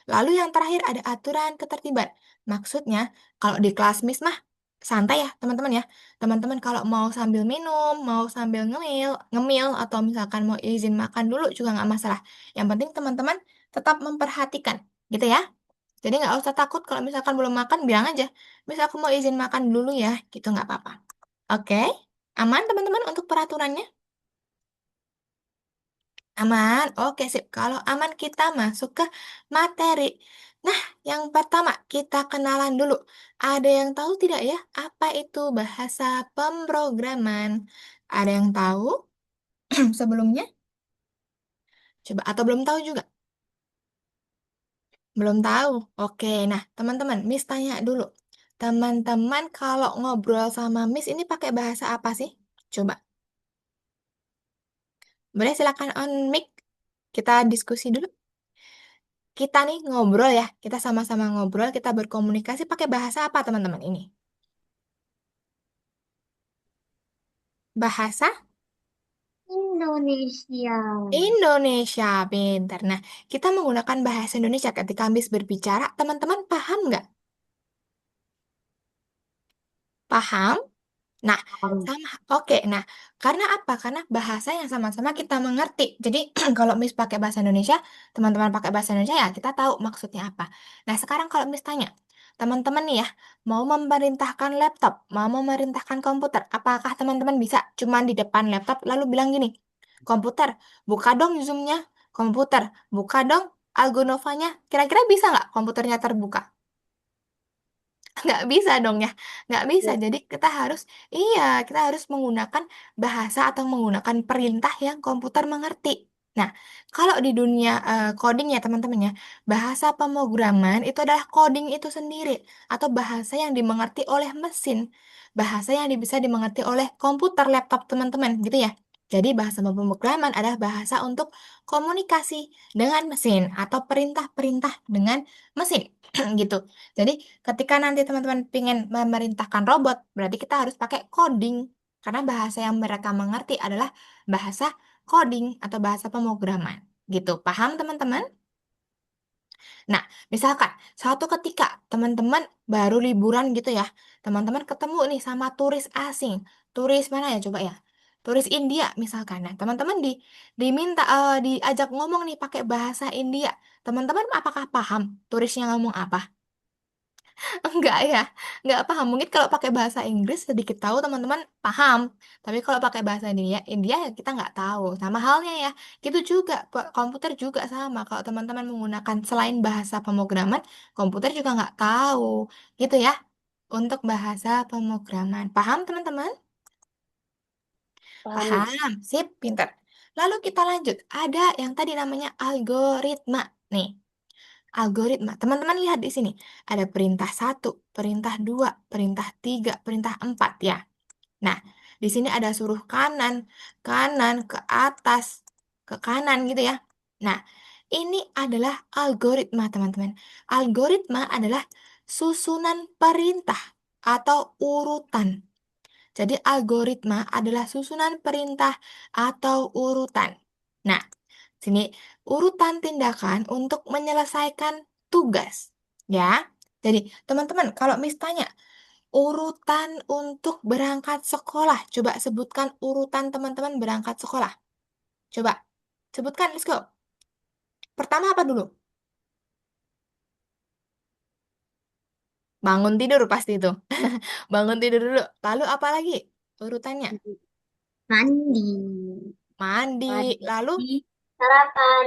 Lalu yang terakhir ada aturan ketertiban. Maksudnya, kalau di kelas Miss mah santai ya, teman-teman ya. Teman-teman kalau mau sambil minum, mau sambil ngemil, ngemil atau misalkan mau izin makan dulu juga nggak masalah. Yang penting teman-teman tetap memperhatikan, gitu ya. Jadi nggak usah takut kalau misalkan belum makan, bilang aja, Miss aku mau izin makan dulu ya, gitu nggak apa-apa. Oke, aman teman-teman untuk peraturannya? Aman, oke sip. Kalau aman kita masuk ke materi. Nah, yang pertama kita kenalan dulu. Ada yang tahu tidak ya apa itu bahasa pemrograman? Ada yang tahu sebelumnya? Coba atau belum tahu juga? Belum tahu. Oke, nah teman-teman, Miss tanya dulu. Teman-teman kalau ngobrol sama Miss ini pakai bahasa apa sih? Coba. Boleh silakan on mic. Kita diskusi dulu. Kita nih ngobrol ya, kita sama-sama ngobrol, kita berkomunikasi pakai bahasa apa teman-teman ini? Bahasa Indonesia. Indonesia, pintar. Nah, kita menggunakan bahasa Indonesia ketika habis berbicara, teman-teman paham nggak? Paham? Nah, sama. Oke, nah, karena apa? Karena bahasa yang sama-sama kita mengerti. Jadi, kalau Miss pakai bahasa Indonesia, teman-teman pakai bahasa Indonesia ya, kita tahu maksudnya apa. Nah, sekarang kalau Miss tanya, teman-teman nih ya, mau memerintahkan laptop, mau memerintahkan komputer, apakah teman-teman bisa cuman di depan laptop lalu bilang gini, komputer, buka dong Zoom-nya, komputer, buka dong Algonovanya, kira-kira bisa nggak komputernya terbuka? Nggak bisa dong ya, nggak bisa. Ya, Jadi kita harus, iya, kita harus menggunakan bahasa atau menggunakan perintah yang komputer mengerti. Nah, kalau di dunia coding ya teman-teman ya, bahasa pemrograman itu adalah coding itu sendiri atau bahasa yang dimengerti oleh mesin, bahasa yang bisa dimengerti oleh komputer, laptop teman-teman gitu ya. Jadi bahasa pemrograman adalah bahasa untuk komunikasi dengan mesin atau perintah-perintah dengan mesin gitu. Jadi ketika nanti teman-teman ingin memerintahkan robot, berarti kita harus pakai coding. Karena bahasa yang mereka mengerti adalah bahasa coding atau bahasa pemrograman. Gitu, paham teman-teman? Nah, misalkan suatu ketika teman-teman baru liburan gitu ya, teman-teman ketemu nih sama turis asing. Turis mana ya coba ya? Turis India misalkan. Nah, teman-teman diminta diajak ngomong nih pakai bahasa India. Teman-teman apakah paham turisnya ngomong apa? Enggak ya, enggak paham. Mungkin kalau pakai bahasa Inggris sedikit tahu teman-teman paham. Tapi kalau pakai bahasa India, India ya kita nggak tahu. Sama halnya ya, gitu juga. Komputer juga sama. Kalau teman-tean menggunakan selain bahasa pemrograman, komputer juga nggak tahu. Gitu ya, untuk bahasa pemrograman. Paham teman-teman? paham, Miss. Paham, sip, pinter. Lalu kita lanjut. Ada yang tadi namanya algoritma. Nih, algoritma. Teman-teman lihat di sini. Ada perintah satu, perintah dua, perintah tiga, perintah empat ya. Nah, di sini ada suruh kanan, kanan, ke atas, ke kanan gitu ya. Nah, ini adalah algoritma teman-teman. Algoritma adalah susunan perintah atau urutan. Jadi algoritma adalah susunan perintah atau urutan. Nah, sini urutan tindakan untuk menyelesaikan tugas. Ya. Jadi, teman-teman, kalau Miss tanya, urutan untuk berangkat sekolah. Coba sebutkan urutan teman-teman berangkat sekolah. Coba, sebutkan, let's go. Pertama apa dulu? Bangun tidur pasti itu. Bangun tidur dulu. Lalu apa lagi? Urutannya. Mandi. Mandi. Lalu Mandi. Sarapan.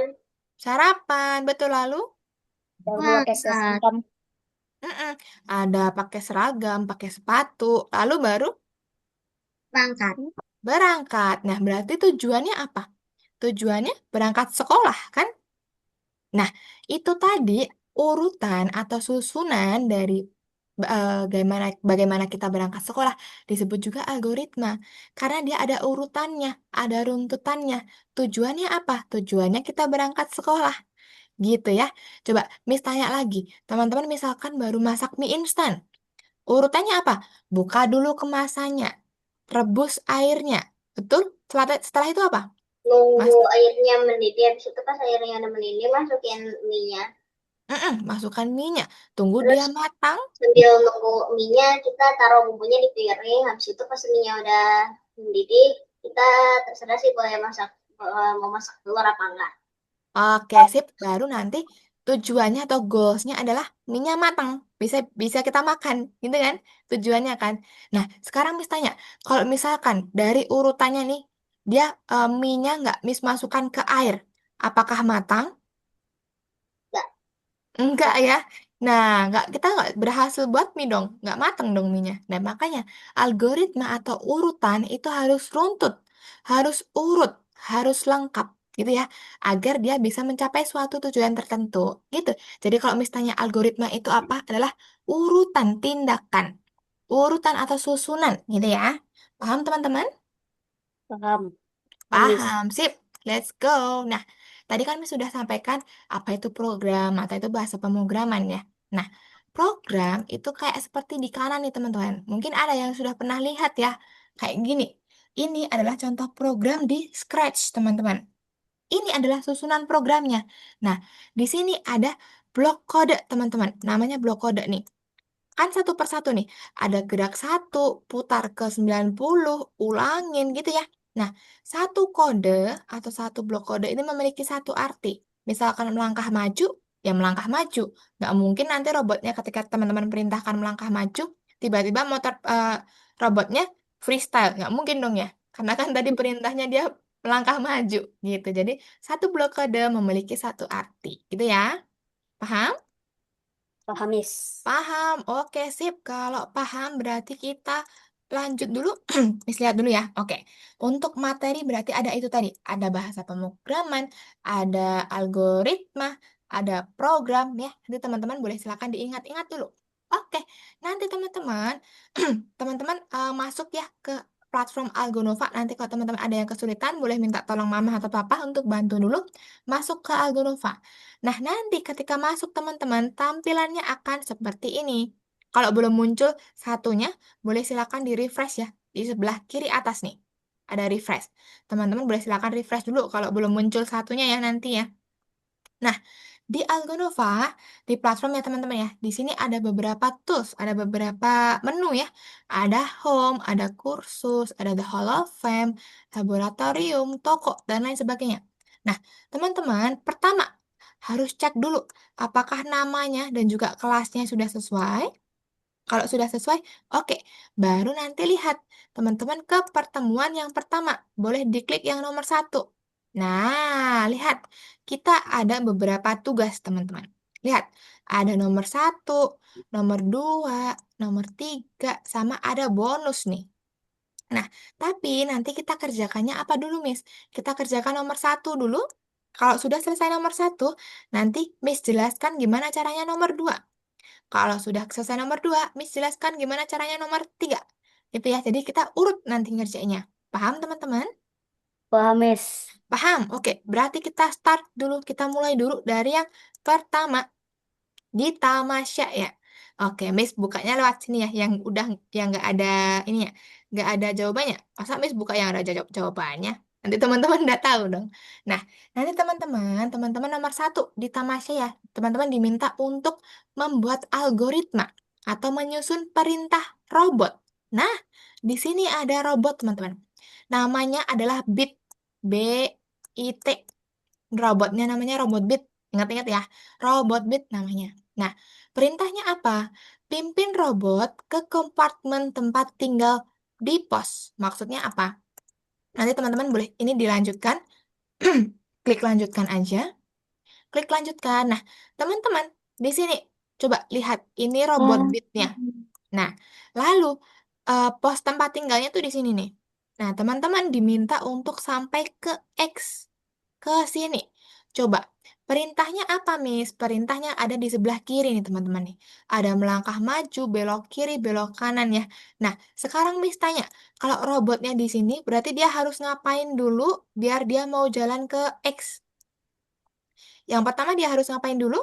sarapan. Betul, lalu? Baru pakai seragam. Mm-mm. Ada pakai seragam, pakai sepatu, lalu baru Berangkat. berangkat. Nah, berarti tujuannya apa? Tujuannya berangkat sekolah, kan? Nah, itu tadi urutan atau susunan dari bagaimana kita berangkat sekolah disebut juga algoritma. Karena dia ada urutannya, ada runtutannya. Tujuannya apa? Tujuannya kita berangkat sekolah. Gitu ya. Coba Miss tanya lagi. Teman-teman misalkan baru masak mie instan. Urutannya apa? Buka dulu kemasannya. Rebus airnya. Betul? Setelah itu apa? Nunggu Masuk, airnya mendidih, habis itu pas airnya udah mendidih masukin mie-nya. masukkan minyak. Tunggu Terus dia matang. sambil nunggu mie-nya kita taruh bumbunya di piring. Habis itu pas mie-nya udah mendidih, kita terserah sih boleh masak, mau masak telur apa enggak. Oke, sip. Baru nanti tujuannya atau goalsnya adalah minyak matang. Bisa bisa kita makan, gitu kan? Tujuannya kan. Nah, sekarang Miss tanya, kalau misalkan dari urutannya nih, dia minyak nggak Miss masukkan ke air, apakah matang? Enggak, Enggak enggak. ya. Nah, kita nggak berhasil buat mie dong, nggak matang dong minyak. Nah, makanya algoritma atau urutan itu harus runtut, harus urut, harus lengkap, gitu ya, agar dia bisa mencapai suatu tujuan tertentu, gitu. Jadi kalau misalnya algoritma itu apa? Adalah urutan tindakan, urutan atau susunan, gitu ya. Paham teman-teman? Paham. Amis. Paham, sip. Let's go. Nah, tadi kan Miss sudah sampaikan apa itu program atau itu bahasa pemrograman ya. Nah, program itu kayak seperti di kanan nih teman-teman. Mungkin ada yang sudah pernah lihat ya. Kayak gini. Ini adalah contoh program di Scratch, teman-teman. Ini adalah susunan programnya. Nah, di sini ada blok kode, teman-teman. Namanya blok kode nih. Kan satu persatu nih, ada gerak satu, putar ke 90, ulangin gitu ya. Nah, satu kode atau satu blok kode ini memiliki satu arti. Misalkan melangkah maju, ya melangkah maju. Nggak mungkin nanti robotnya ketika teman-teman perintahkan melangkah maju, tiba-tiba motor robotnya freestyle. Nggak mungkin dong ya. Karena kan tadi perintahnya dia melangkah maju gitu. Jadi, satu blok kode memiliki satu arti. Gitu ya. Paham? Pahamis. Paham, oke sip. Kalau paham berarti kita lanjut dulu. Miss lihat dulu ya. Oke, untuk materi berarti ada itu tadi. Ada bahasa pemrograman, ada algoritma, ada program ya. Nanti teman-teman boleh silakan diingat-ingat dulu. Oke, nanti teman-teman, teman-teman masuk ya ke platform Algonova. Nanti kalau teman-teman ada yang kesulitan, boleh minta tolong mama atau papa untuk bantu dulu masuk ke Algonova. Nah, nanti ketika masuk teman-teman, tampilannya akan seperti ini. Kalau belum muncul satunya, boleh silakan di-refresh ya. Di sebelah kiri atas nih. Ada refresh. Teman-teman boleh silakan refresh dulu kalau belum muncul satunya ya nanti ya. Nah, di Algonova, di platform ya teman-teman ya, di sini ada beberapa tools, ada beberapa menu ya. Ada home, ada kursus, ada the Hall of Fame, laboratorium, toko, dan lain sebagainya. Nah, teman-teman, pertama harus cek dulu apakah namanya dan juga kelasnya sudah sesuai. Kalau sudah sesuai, oke. Baru nanti lihat teman-teman ke pertemuan yang pertama. Boleh diklik yang nomor satu. Nah, lihat. Kita ada beberapa tugas, teman-teman. Lihat, ada nomor satu, nomor dua, nomor tiga, sama ada bonus nih. Nah, tapi nanti kita kerjakannya apa dulu, Miss? Kita kerjakan nomor satu dulu. Kalau sudah selesai nomor satu, nanti Miss jelaskan gimana caranya nomor dua. Kalau sudah selesai nomor dua, Miss jelaskan gimana caranya nomor tiga. Gitu ya, jadi kita urut nanti ngerjainnya. Paham teman-teman? Pahamis. Paham? Oke, berarti kita start dulu, kita mulai dulu dari yang pertama, di Tamasya ya. Oke, Miss bukanya lewat sini ya, yang nggak ada ini ya, nggak ada jawabannya. Masa Miss buka yang ada jawabannya? Nanti teman-teman nggak tahu dong. Nah, nanti teman-teman nomor satu di Tamasya ya, teman-teman diminta untuk membuat algoritma atau menyusun perintah robot. Nah, di sini ada robot teman-teman. Namanya adalah Bit, BIT. Robotnya namanya robot bit. Ingat-ingat ya, robot bit namanya. Nah, perintahnya apa? Pimpin robot ke kompartemen tempat tinggal di pos. Maksudnya apa? Nanti teman-teman boleh ini dilanjutkan. Klik lanjutkan aja. Klik lanjutkan. Nah, teman-teman di sini coba lihat ini robot Hmm. bitnya. Nah, lalu pos tempat tinggalnya tuh di sini nih. Nah, teman-teman diminta untuk sampai ke X ke sini. Coba, perintahnya apa, Miss? Perintahnya ada di sebelah kiri nih, teman-teman nih. Ada melangkah maju, belok kiri, belok kanan ya. Nah, sekarang Miss tanya, kalau robotnya di sini, berarti dia harus ngapain dulu biar dia mau jalan ke X? Yang pertama dia harus ngapain dulu?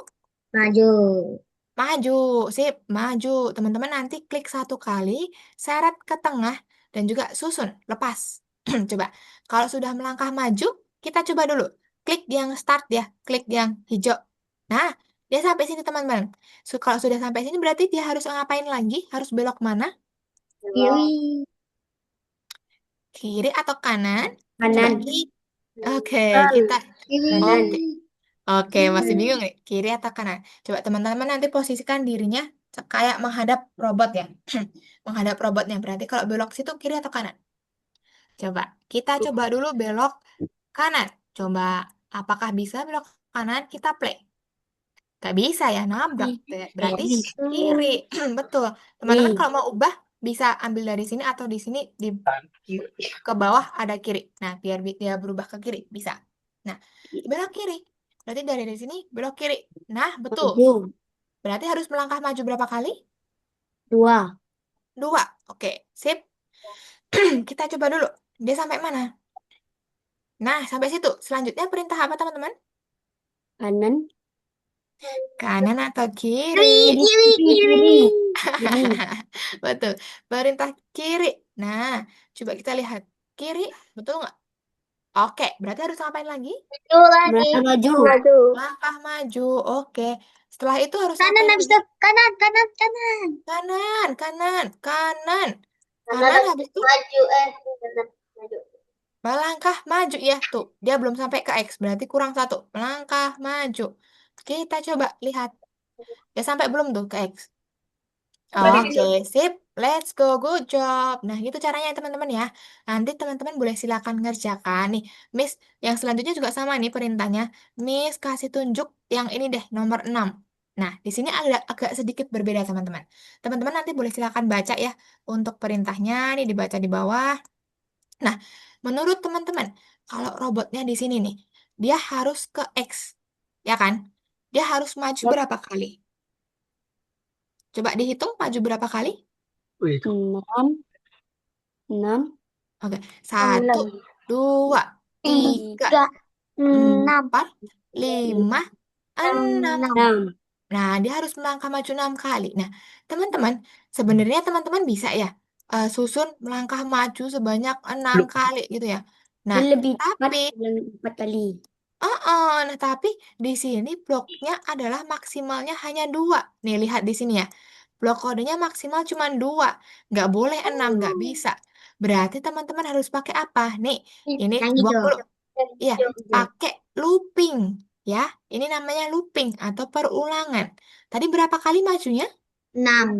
Maju. Maju, sip, maju. Teman-teman nanti klik satu kali, seret ke tengah, dan juga susun, lepas. Coba, kalau sudah melangkah maju, Kita coba dulu. Klik yang start ya, klik yang hijau. Nah, dia sampai sini teman-teman. Kalau sudah sampai sini berarti dia harus ngapain lagi? Harus belok mana? Kiri. Kiri atau kanan? Coba Kanan. kiri. Oke, kita Kiri. Kanan. oke. Oke, masih bingung nih, kiri atau kanan? Coba teman-teman nanti posisikan dirinya kayak menghadap robot ya. Menghadap robotnya. Berarti kalau belok situ kiri atau kanan? Coba, kita coba dulu belok kanan. Coba, apakah bisa belok kanan? Kita play. Gak bisa ya, nabrak. Berarti Kiri. kiri. Betul. Teman-teman Kiri. kalau mau ubah, bisa ambil dari sini atau di sini di ke bawah ada kiri. Nah, biar dia berubah ke kiri, bisa. Nah, belok kiri. Berarti dari sini belok kiri. Nah, betul. Maju. Berarti harus melangkah maju berapa kali? Dua. Dua. Oke, sip. Kita coba dulu. Dia sampai mana? Nah, sampai situ. Selanjutnya perintah apa, teman-teman? Kanan. Kanan atau kiri? Kiri. Kiri. Kiri. Kiri. Betul. Perintah kiri. Nah, coba kita lihat. Kiri, betul nggak? Oke, berarti harus ngapain lagi? Maju lagi. Maju. Maju. Langkah maju. Oke. Setelah itu harus Kanan ngapain habis lagi? itu. Kanan. Kanan. Kanan. Kanan, kanan, kanan. Kanan Kanan habis habis itu maju. Kanan. Maju. melangkah maju ya. Tuh, dia belum sampai ke X. Berarti kurang satu. Melangkah maju. Kita coba lihat. Dia sampai belum tuh ke X? Oke, sip. Let's go. Good job. Nah, gitu caranya teman-teman ya. Nanti teman-teman boleh silakan ngerjakan nih. Miss, yang selanjutnya juga sama nih perintahnya. Miss kasih tunjuk yang ini deh, nomor 6. Nah, di sini agak sedikit berbeda teman-teman. Teman-teman nanti boleh silakan baca ya untuk perintahnya nih dibaca di bawah. Nah, menurut teman-teman, kalau robotnya di sini nih, dia harus ke X, ya kan? Dia harus maju Yap. berapa kali? Coba dihitung maju berapa kali? Wih, 6. Oke, satu, 6. dua, tiga, 3. 6. empat, lima, enam. 6. Nah, dia harus melangkah maju 6 kali. Nah, teman-teman, sebenarnya teman-teman bisa ya susun melangkah maju sebanyak 6 kali gitu ya. Nah, Dia lebih cepat tapi bilang 4 kali. Nah, tapi di sini bloknya adalah maksimalnya hanya dua. Nih, lihat di sini ya. Blok kodenya maksimal cuma dua. Nggak boleh enam, nggak bisa. Berarti teman-teman harus pakai apa? Nih, ini Yang buang hijau. dulu. Iya, Hijau. pakai looping. Ya, ini namanya looping atau perulangan. Tadi berapa kali majunya? 6.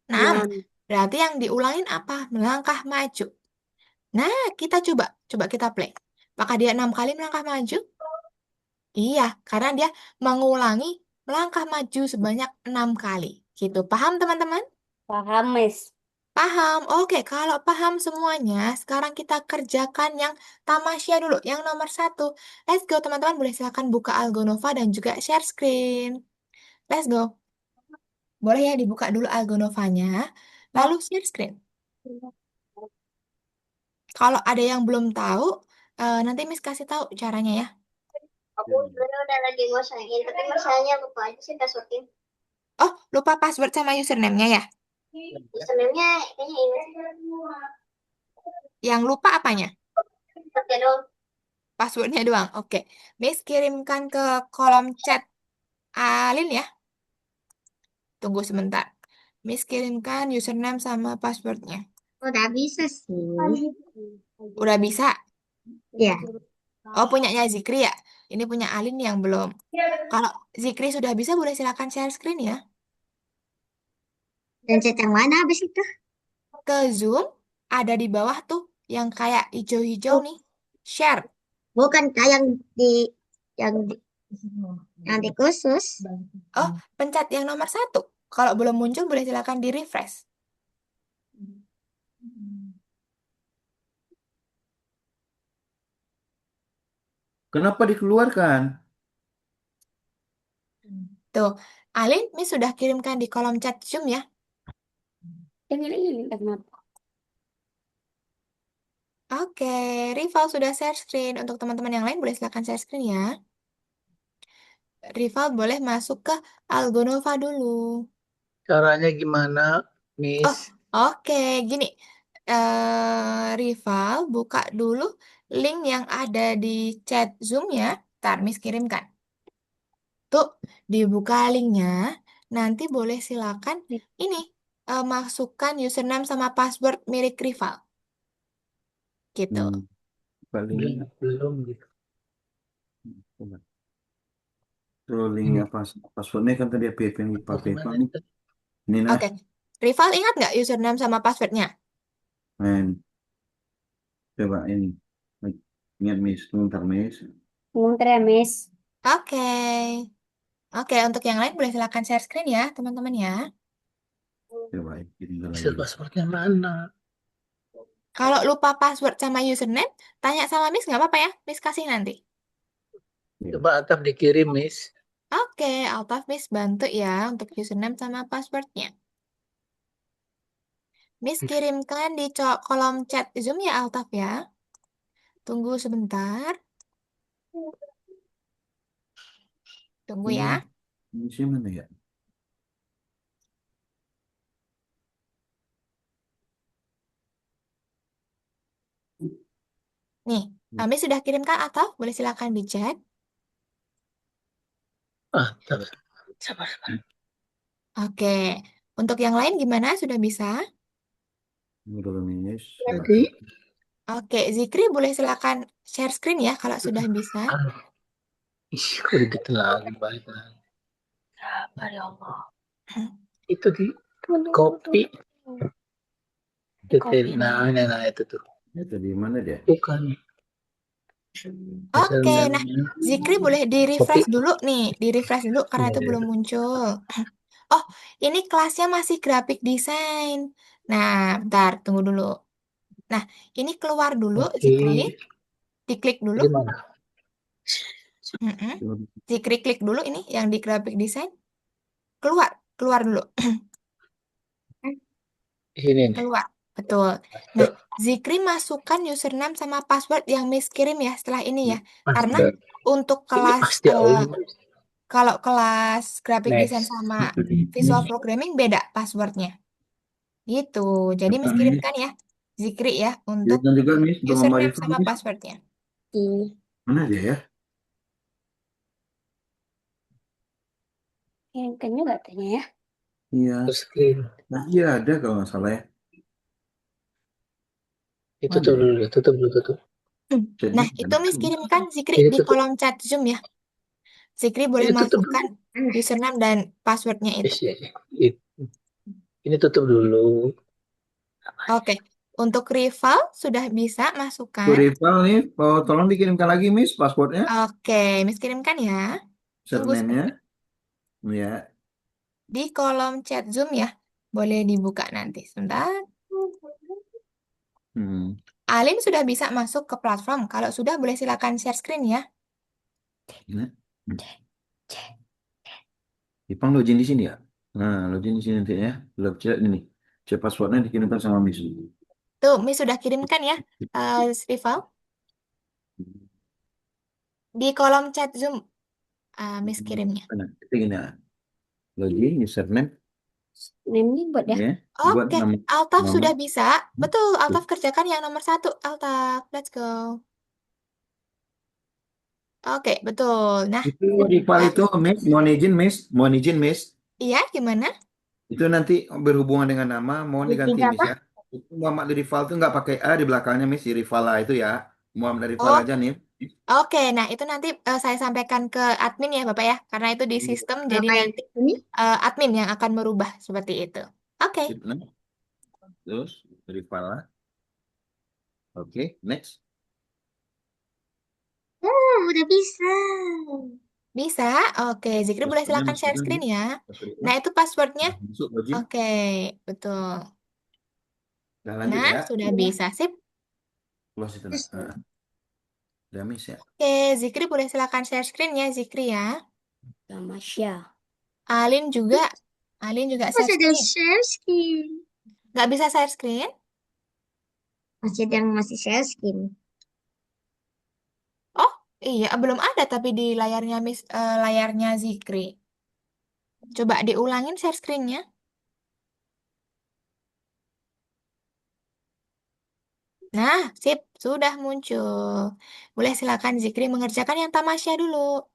6. 6. Berarti yang diulangin apa? Melangkah maju. Nah, kita coba. Coba kita play. Apakah dia 6 kali melangkah maju? Iya, karena dia mengulangi melangkah maju sebanyak 6 kali. Gitu. Paham, teman-teman? Paham, Miss. Paham. Oke, kalau paham semuanya, sekarang kita kerjakan yang tamasya dulu, yang nomor 1. Let's go, teman-teman. Boleh silakan buka Algonova dan juga share screen. Let's go. Boleh ya dibuka dulu Algonovanya, lalu share screen. Kalau ada yang belum tahu, nanti Miss kasih tahu caranya ya. Aku sebenarnya udah lagi ngosain, tapi masalahnya lupa aja sih passwordnya. Oh, lupa password sama username-nya ya? Username-nya kayaknya ini Yang lupa apanya? pakai dong. Passwordnya doang. Oke. Miss kirimkan ke kolom chat Alin ya. Tunggu sebentar. Miss kirimkan username sama passwordnya. Udah bisa sih. Udah bisa? Ya. Oh, punyanya Zikri ya? Ini punya Alin yang belum. Kalau Zikri sudah bisa, boleh silakan share screen ya. Dan chat yang mana habis itu? Ke Zoom, ada di bawah tuh yang kayak hijau-hijau Oh, nih. Share. bukan kak yang di, yang di khusus. Oh, pencet yang nomor 1. Kalau belum muncul, boleh silakan di-refresh. Kenapa dikeluarkan? Tuh, Alin, Miss sudah kirimkan di kolom chat Zoom ya. Yang ini kenapa? Oke, Rival sudah share screen. Untuk teman-teman yang lain boleh silakan share screen ya. Rival boleh masuk ke Algonova dulu. Caranya gimana, Oh, Miss? oke. Gini, Rival buka dulu link yang ada di chat Zoom ya. Ntar, Miss kirimkan. Tuh, dibuka linknya. Nanti boleh silakan ini masukkan username sama password milik rival. Gitu. Hmm, paling Belum gitu. coba. Terus linknya passwordnya kan tadi apa yang dipakai Pak nih? Ini nah, Oke. Rival ingat nggak username sama passwordnya? main. Coba ini. Ingat Miss, sebentar Miss. Bentar ya, Miss. Oke. Oke, untuk yang lain boleh silakan share screen ya, teman-teman ya. Coba ini Mister lagi. passwordnya mana? Kalau lupa password sama username, tanya sama Miss nggak apa-apa ya. Miss kasih nanti. Ya. Coba atap dikirim, Miss. Oke, Altaf Miss bantu ya untuk username sama passwordnya. Miss kirimkan di kolom chat Zoom ya Altaf ya. Tunggu sebentar. Tunggu Ini ya. Miss mana ya? Nih, Miss sudah kirimkan atau boleh silakan di chat. Ah, sabar. Sabar. Oke, untuk yang lain gimana? Sudah bisa? Ini dulu Miss. Coba. Jadi, Oke, Zikri boleh silakan share screen ya kalau sudah bisa. kok gitu lagi, balik lagi. Sabar ya Allah. Itu di copy. Nah, itu tuh. Ya, tadi mana dia? Bukan. Oke, nah Username-nya. Zikri boleh di Copy. refresh dulu nih, di refresh dulu karena Iya, itu belum iya. muncul. Oh, ini kelasnya masih grafik desain. Nah, bentar, tunggu dulu. Nah, ini keluar dulu, Oke. Zikri, diklik dulu. Gimana? Mm-mm. Coba. Zikri klik dulu ini yang di grafik desain. Keluar, keluar dulu, Ini nih. keluar. Betul. Nah, Masuk. Zikri masukkan username sama password yang Miss kirim ya setelah ini ya. Karena Pasti. untuk Ini kelas pasti Allah. kalau kelas graphic design Next. sama visual programming beda passwordnya. Gitu. Jadi Coba Miss Miss. kirimkan ya, Zikri ya, untuk Kirimkan juga Miss untuk Mama username Rifa sama Miss. passwordnya. Mana dia ya? Kirimkan juga tanya ya. Iya. Terus screen. Nah, iya ada kalau nggak salah ya. Itu Ada tuh ya? dulu. Tutup dulu, tutup. Nah, Chatnya itu ada. Miss kirimkan Zikri Ini di tutup. kolom chat Zoom ya. Zikri boleh Ini tutup masukkan dulu. username dan passwordnya itu. Yes, yes, yes. Ini tutup dulu. Oke. Untuk rival sudah bisa Tuh masukkan. rival nih, oh, tolong dikirimkan lagi Miss passwordnya, Oke, Miss kirimkan ya. Tunggu username-nya. sebentar. Ya. Di kolom chat Zoom ya. Boleh dibuka nanti. Sebentar. Hmm. Alim sudah bisa masuk ke platform. Kalau sudah, boleh silakan share screen ya. Gini. Ipang login di sini ya. Nah, login di sini nanti ya. Belum chat ini. Chat passwordnya dikirimkan sama Miss. Tuh, Miss sudah kirimkan ya, rival. Di kolom chat Zoom, Miss kirimnya. Nah, itu gini ya. Login, username, Ini buat ya. ya. Buat Oke, nama, Altaf nama. sudah bisa. Betul, Altaf kerjakan yang nomor satu. Altaf, let's go. Oke, betul. Nah, Itu rival eh, itu Miss, mohon izin Miss. iya gimana? Itu nanti berhubungan dengan nama, mohon diganti Tiga Miss apa? ya. Itu Muhammad Rival itu nggak pakai A di belakangnya Miss, di Rival lah itu ya. Muhammad Rival Oh, aja nih. oke. Nah, itu nanti saya sampaikan ke admin ya, Bapak ya. Karena itu di sistem, jadi Ngapain? nanti Ini? admin yang akan merubah seperti itu. Oke. Terus Rival lah. Oke, next. Oh, udah bisa. Bisa? Oke, Zikri boleh Passwordnya silakan share masukkan screen Miss. ya. Passwordnya. Nah, itu passwordnya. Nah, masuk login. Oke, betul. Udah lanjut Nah, ya. sudah bisa. Sip. Close itu. Nah, udah Miss ya. Oke, Zikri boleh silakan share screen ya, Zikri ya. Sama Syah. Alin juga. Alin juga share Masih ada screen. share screen. Nggak bisa share screen? Masih ada yang masih share screen. Oh, iya, belum ada tapi di layarnya layarnya Zikri. Coba diulangin share screen-nya. Nah, sip. Sudah muncul. Boleh silakan Zikri mengerjakan yang tamasya dulu.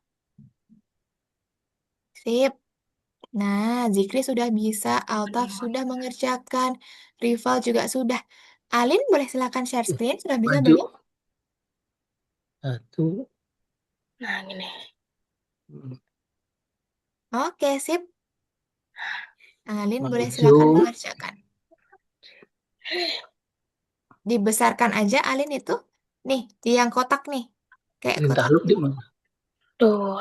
Sip. Nah, Zikri sudah bisa, Altaf sudah mengerjakan, Rival juga sudah. Alin boleh silakan share screen, sudah bisa Maju. belum? Satu. Nah, gini. Oke, sip. Alin boleh silakan Maju. mengerjakan. Dibesarkan aja Alin itu. Nih, di yang kotak nih. Kayak Perintah kotak loop di ini. mana? Tuh.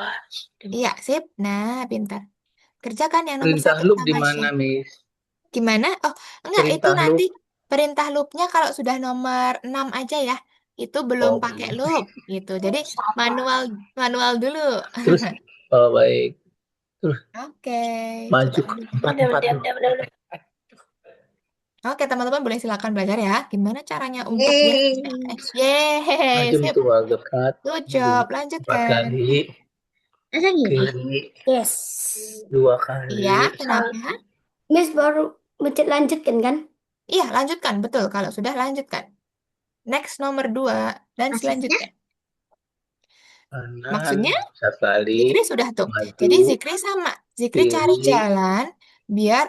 Iya, sip. Nah, pintar. Kerjakan yang nomor Perintah satu loop di tamasya. mana, Miss? Gimana? Oh, enggak, itu Perintah nanti loop. perintah loopnya kalau sudah nomor 6 aja ya. Itu belum Oh, pakai belum. loop gitu. Jadi Siapa? manual manual dulu. Terus, oh baik. Terus Oke, coba maju ke dulu. empat Udah, empat udah, tuh. udah, udah, udah. Oke, teman-teman boleh silakan belajar ya. Gimana caranya untuk biasanya? Yeay, Maju sip. tuh agak dekat. Good Dua, job. empat Lanjutkan. kali. Masa gini? Kiri Yes. dua Iya, kali. kenapa? Miss baru mencet lanjutkan kan? Iya, lanjutkan. Betul. Kalau sudah, lanjutkan. Next nomor 2 dan Maksudnya? selanjutnya. Kanan Maksudnya, satu kali. Zikri sudah tuh. Maju. Jadi Zikri sama. Zikri cari Kiri. jalan biar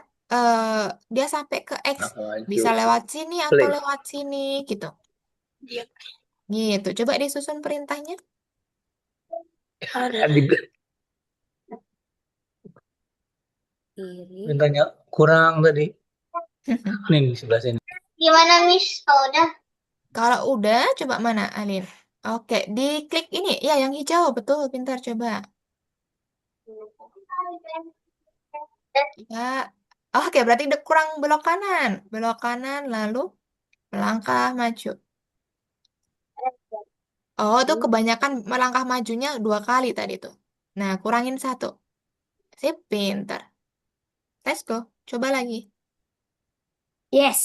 dia sampai ke X. Maka maju. Bisa lewat sini atau Play. lewat sini gitu. Dia Gitu. Coba disusun perintahnya. ada Kan di kiri. mintanya kurang tadi. Nih di sebelah sini. Gimana, Miss? Kalau udah? Kalau udah, coba mana, Alin? Oke, diklik ini. Ya, yang hijau. Betul, pintar. Coba. Ya. Oke, berarti udah kurang belok kanan. Belok kanan, lalu melangkah maju. Oh, itu kebanyakan melangkah majunya 2 kali tadi tuh. Nah, kurangin 1. Sip, pintar. Let's go. Coba lagi. Yes.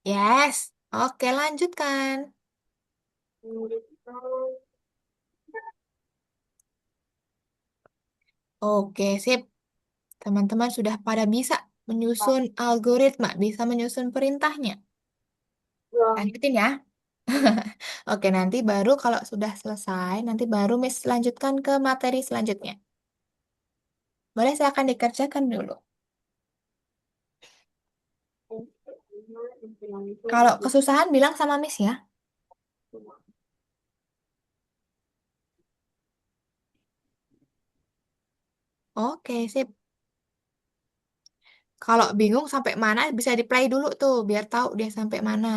Yes. Oke, lanjutkan. Oke, sip. Teman-teman sudah pada bisa menyusun algoritma, bisa menyusun perintahnya. Lanjutin ya. Oke, nanti baru kalau sudah selesai, nanti baru Miss lanjutkan ke materi selanjutnya. Boleh silakan dikerjakan dulu. Kalau kesusahan bilang sama Miss ya. Oke, sip. Kalau bingung sampai mana bisa di-play dulu tuh biar tahu dia sampai mana.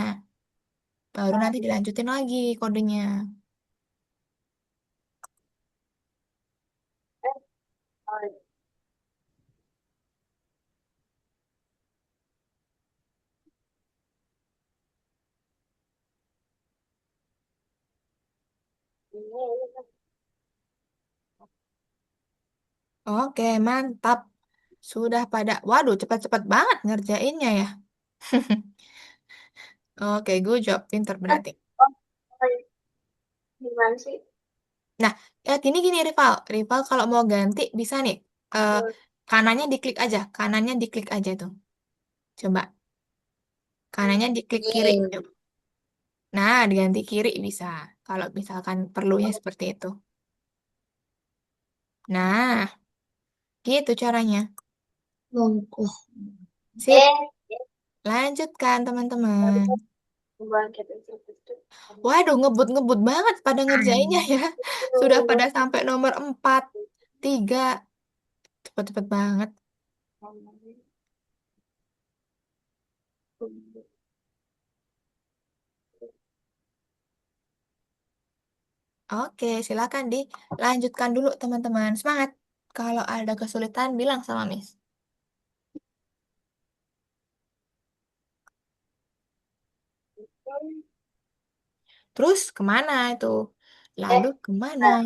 Baru nanti dilanjutin lagi kodenya. Oke, mantap. Sudah pada, waduh, cepat-cepat banget ngerjainnya ya. Oke, good job. Pinter berarti. Gimana sih? Nah, ya gini-gini Rival. Rival kalau mau ganti bisa nih. Eh, kanannya diklik aja. Kanannya diklik aja tuh. Coba. Kanannya diklik kiri. Yin. Nah, diganti kiri bisa. Kalau misalkan perlunya seperti itu. Nah, gitu caranya. Bungkus. Sip. Lanjutkan, teman-teman. Bangkit itu. Waduh, ngebut-ngebut banget pada ngerjainnya ya. Sudah pada sampai nomor 4, 3. Cepet-cepet banget. Oke, silakan dilanjutkan dulu, teman-teman. Semangat. Kalau ada kesulitan, bilang sama Miss. Terus kemana itu? Lalu kemana?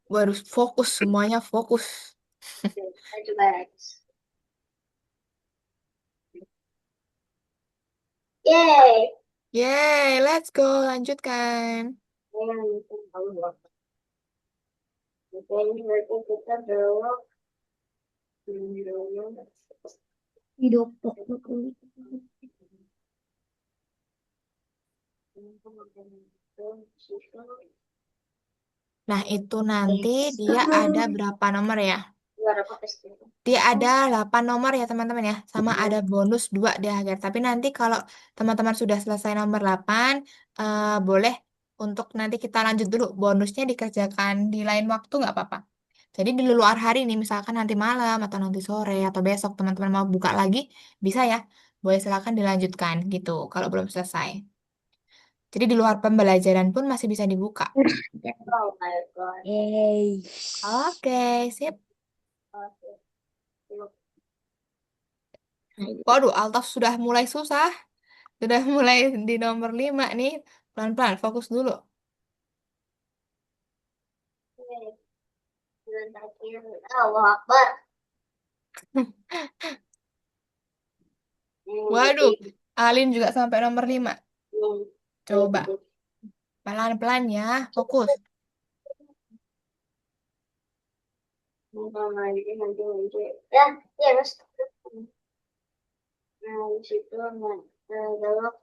Harus fokus, semuanya fokus. Yeay. Yeay, let's go. Lanjutkan. Oke, ini berarti kita belok dulu. Didopok. Nah, itu nanti dia ada berapa nomor ya? Luar apa pasti. Dia ada 8 nomor ya teman-teman ya. Sama ada bonus 2 di akhir. Tapi nanti kalau teman-teman sudah selesai nomor 8, boleh untuk nanti kita lanjut dulu. Bonusnya dikerjakan di lain waktu nggak apa-apa. Jadi di luar hari nih, misalkan nanti malam atau nanti sore atau besok teman-teman mau buka lagi, bisa ya. Boleh silakan dilanjutkan gitu kalau belum selesai. Jadi di luar pembelajaran pun masih bisa dibuka. Oh my god. Yeay. Oke, sip. Oke. Waduh, Altaf sudah mulai susah. Sudah mulai di nomor 5 nih. Pelan-pelan, fokus dulu. Bulan terakhir. Allah Akbar. Waduh, Alin juga sampai nomor 5. Coba, Gitu. pelan-pelan ya, fokus. Nanti. Ya, ya mas. Nah, di situ nah, belok.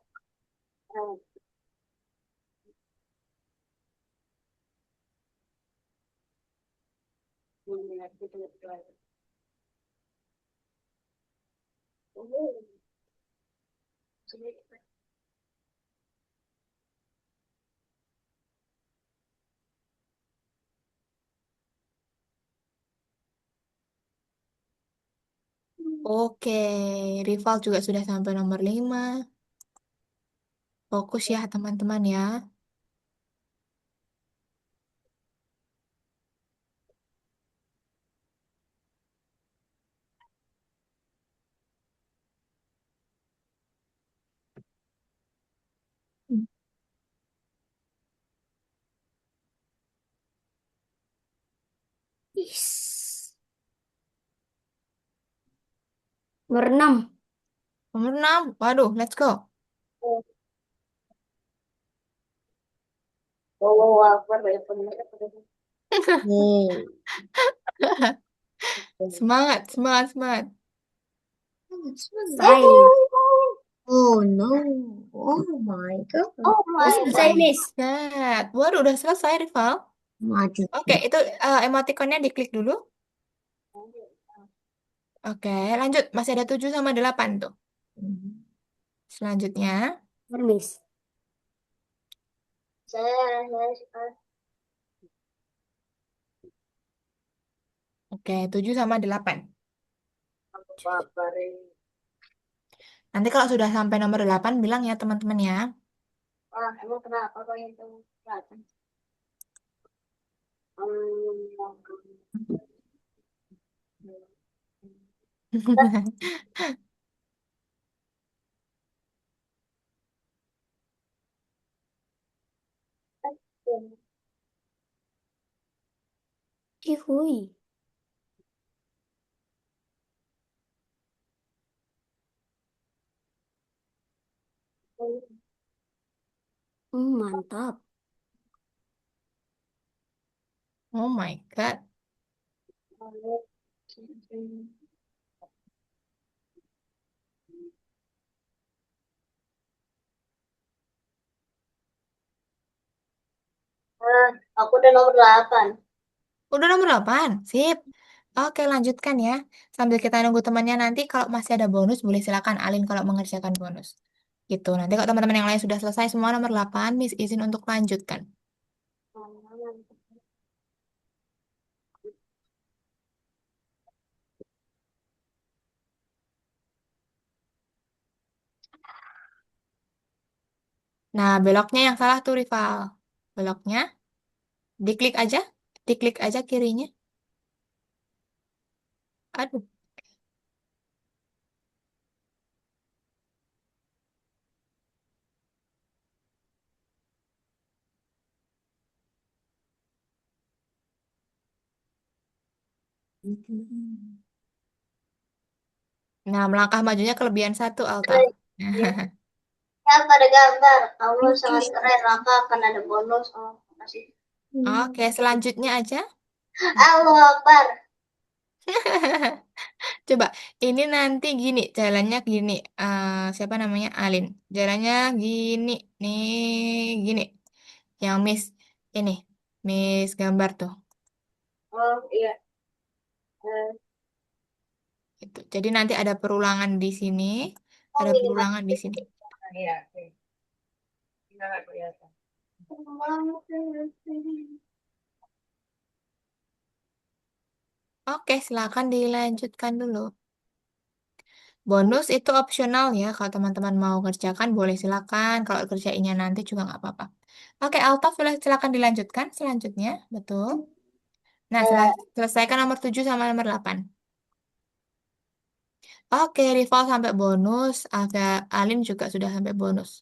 Oke, rival juga sudah sampai nomor 5. Fokus ya teman-teman ya. Is. Nomor 6. Nomor 6. Waduh, let's go. Allah Akbar banyak bener. Yeay. Semangat, semangat, semangat. Selesai. Oh no. Oh my god. Oh Udah my selesai, god. Miss. God. Waduh, udah selesai, rival. Maju. Oke, itu emoticonnya diklik dulu. Oke, lanjut. Masih ada 7 sama 8 tuh. Selanjutnya. Miss. Saya Oke, 7 sama 8. Akbar. Nanti kalau sudah sampai nomor 8, bilang ya teman-teman ya. Ah, emang kenapa kok itu kelihatan? Ihui. Mantap. Oh my God. Aku udah nomor 8. Udah nomor 8. Sip. Oke, lanjutkan ya. Sambil kita nunggu temannya nanti kalau masih ada bonus, boleh silakan Alin kalau mengerjakan bonus. Gitu. Nanti kalau teman-teman yang lain sudah selesai semua nomor 8, Miss izin untuk lanjutkan. Nah, beloknya yang salah tuh, rival. Beloknya, diklik aja. Diklik aja kirinya. Aduh. Nah, melangkah majunya kelebihan 1, Altaf. Kan ada gambar. Kamu sangat keren. Maka akan ada bonus. Oh, kasih. Oke, selanjutnya aja. Allah Akbar. Coba, ini nanti gini, jalannya gini. Siapa namanya? Alin. Jalannya gini, nih, gini. Yang Miss, ini, Miss gambar tuh. Oh iya. Eh, Itu. Jadi nanti ada perulangan di sini, oh ada ini perulangan di sini. Oke, silakan dilanjutkan dulu. Bonus itu opsional ya, kalau teman-teman mau kerjakan boleh silakan. Kalau kerjainnya nanti juga nggak apa-apa. Oke, Altaf boleh silakan dilanjutkan selanjutnya, betul. Nah, selesaikan nomor 7 sama nomor 8. Oke, rival sampai bonus, agak Alin juga sudah sampai bonus.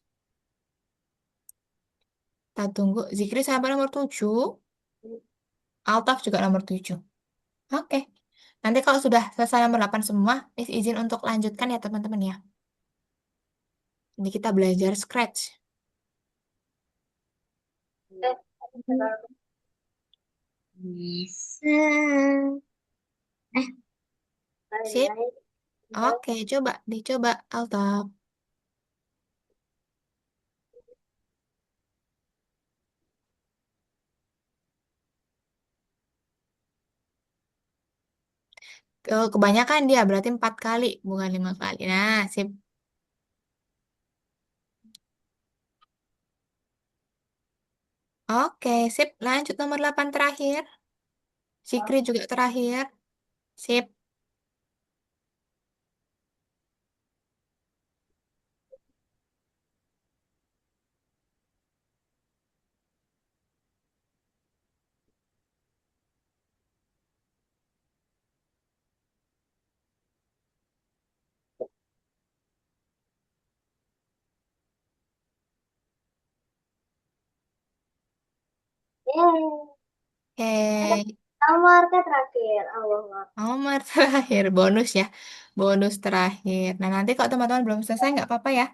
Kita tunggu, Zikri sampai nomor 7, Altaf juga nomor 7. Oke, nanti kalau sudah selesai nomor 8 semua, izin untuk lanjutkan ya teman-teman ya. Ini kita belajar Scratch. Bisa. Eh, Sip. Oke, coba dicoba Altaf. Kebanyakan dia berarti 4 kali, bukan 5 kali. Nah, sip. Oke, sip. Lanjut nomor 8 terakhir. Zikri juga terakhir. Sip. Oke, Nomor ke terakhir. Allah Akbar. nomor terakhir. Bonus ya. Bonus terakhir. Nah, nanti kalau teman-teman belum selesai nggak apa-apa ya.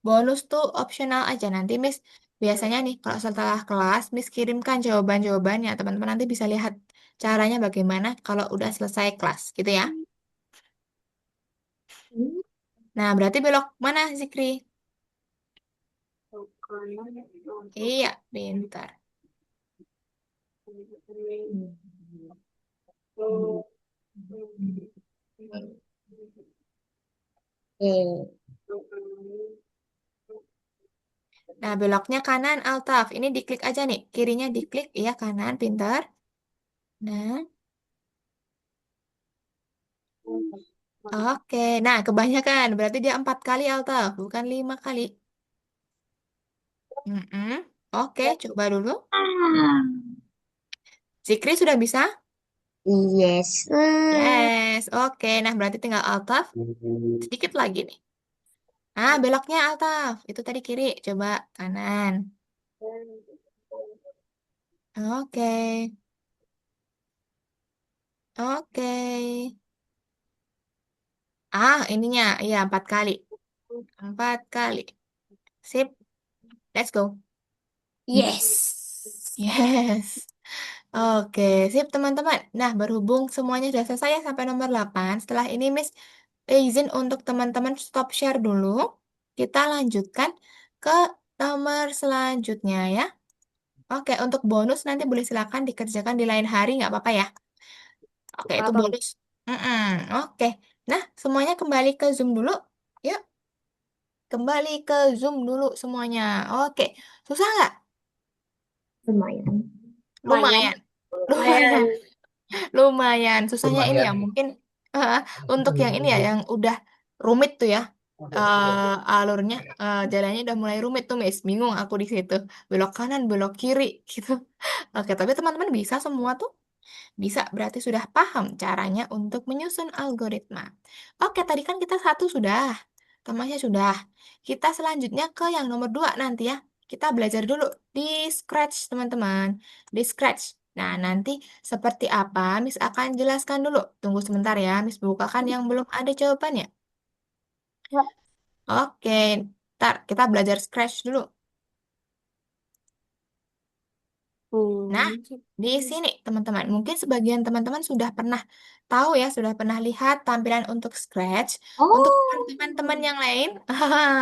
Bonus tuh opsional aja. Nanti Miss biasanya nih, kalau setelah kelas, Miss kirimkan jawaban-jawabannya. Teman-teman nanti bisa lihat caranya bagaimana kalau udah selesai kelas. Gitu ya. Nah, berarti belok mana, Zikri? Iya, pintar. eh, Nah, beloknya kanan, Altaf. Ini diklik aja nih. Kirinya diklik, iya kanan, pintar. Nah, oke. Nah, kebanyakan. Berarti dia 4 kali, Altaf. Bukan 5 kali. Mm-mm. Oke, coba dulu. ah, Zikri sudah bisa? yes. Yes. Oke, nah berarti tinggal Altaf. Sedikit lagi nih. Nah, beloknya Altaf. Itu tadi kiri. Coba kanan. Oke. Oke. Ininya. Iya, 4 kali. 4 kali. Sip. Let's go. Yes. Yes. Oke, sip teman-teman. Nah, berhubung semuanya sudah selesai ya sampai nomor 8. Setelah ini Miss izin untuk teman-teman stop share dulu. Kita lanjutkan ke nomor selanjutnya ya. Oke, untuk bonus nanti boleh silakan dikerjakan di lain hari, nggak apa-apa ya. Oke, itu Apa? bonus. Mm-mm, oke. Nah, semuanya kembali ke Zoom dulu. Yuk, kembali ke Zoom dulu semuanya. Oke, susah nggak? Lumayan. Lumayan. Lumayan. Lumayan. Lumayan. Lumayan. Susahnya ini Lumayan ya, nih. mungkin untuk yang ini ya, yang udah rumit tuh ya, alurnya, jalannya udah mulai rumit tuh, Miss. Bingung aku di situ. Belok kanan, belok kiri, gitu. Oke, tapi teman-teman bisa semua tuh. Bisa, berarti sudah paham caranya untuk menyusun algoritma. Oke, tadi kan kita satu sudah, temannya sudah. Kita selanjutnya ke yang nomor 2 nanti ya. Kita belajar dulu di Scratch, teman-teman. Di Scratch. Nah, nanti seperti apa, Miss akan jelaskan dulu. Tunggu sebentar ya, Miss bukakan yang belum ada jawabannya. Oke, ntar kita belajar Scratch dulu. Nah, di sini teman-teman, mungkin sebagian teman-teman sudah pernah tahu ya, sudah pernah lihat tampilan untuk Scratch. Untuk Oh, teman-teman yang lain,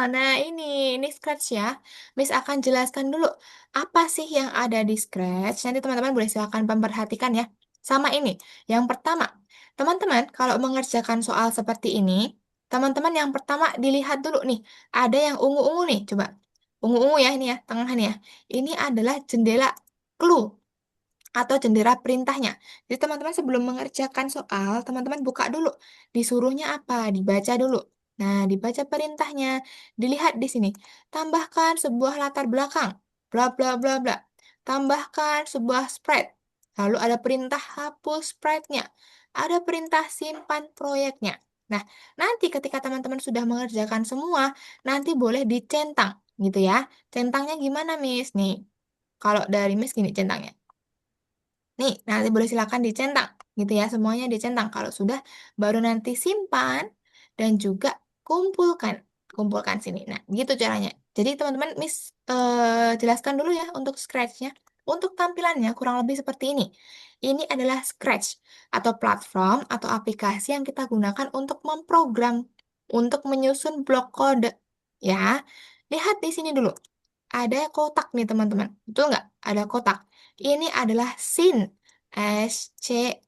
nah ini Scratch ya. Miss akan jelaskan dulu apa sih yang ada di Scratch. Nanti teman-teman boleh silakan memperhatikan ya. Sama ini, yang pertama, teman-teman kalau mengerjakan soal seperti ini, teman-teman yang pertama dilihat dulu nih, ada yang ungu-ungu nih, coba. Ungu-ungu ya ini ya, tengah nih ya. Ini adalah jendela clue atau jendela perintahnya. Jadi teman-teman sebelum mengerjakan soal, teman-teman buka dulu. Disuruhnya apa? Dibaca dulu. Nah, dibaca perintahnya. Dilihat di sini. Tambahkan sebuah latar belakang. Bla bla bla bla. Tambahkan sebuah sprite. Lalu ada perintah hapus sprite-nya. Ada perintah simpan proyeknya. Nah, nanti ketika teman-teman sudah mengerjakan semua, nanti boleh dicentang gitu ya. Centangnya gimana, Miss? Nih, kalau dari Miss gini centangnya. Nih, nanti boleh silakan dicentang gitu ya, semuanya dicentang. Kalau sudah, baru nanti simpan dan juga kumpulkan. Kumpulkan sini. Nah, gitu caranya. Jadi teman-teman, Miss jelaskan dulu ya untuk Scratch-nya. Untuk tampilannya kurang lebih seperti ini. Ini adalah Scratch atau platform atau aplikasi yang kita gunakan untuk memprogram, untuk menyusun blok kode. Ya, lihat di sini dulu. Ada kotak nih teman-teman. Betul nggak? Ada kotak. Ini adalah scene. SCENE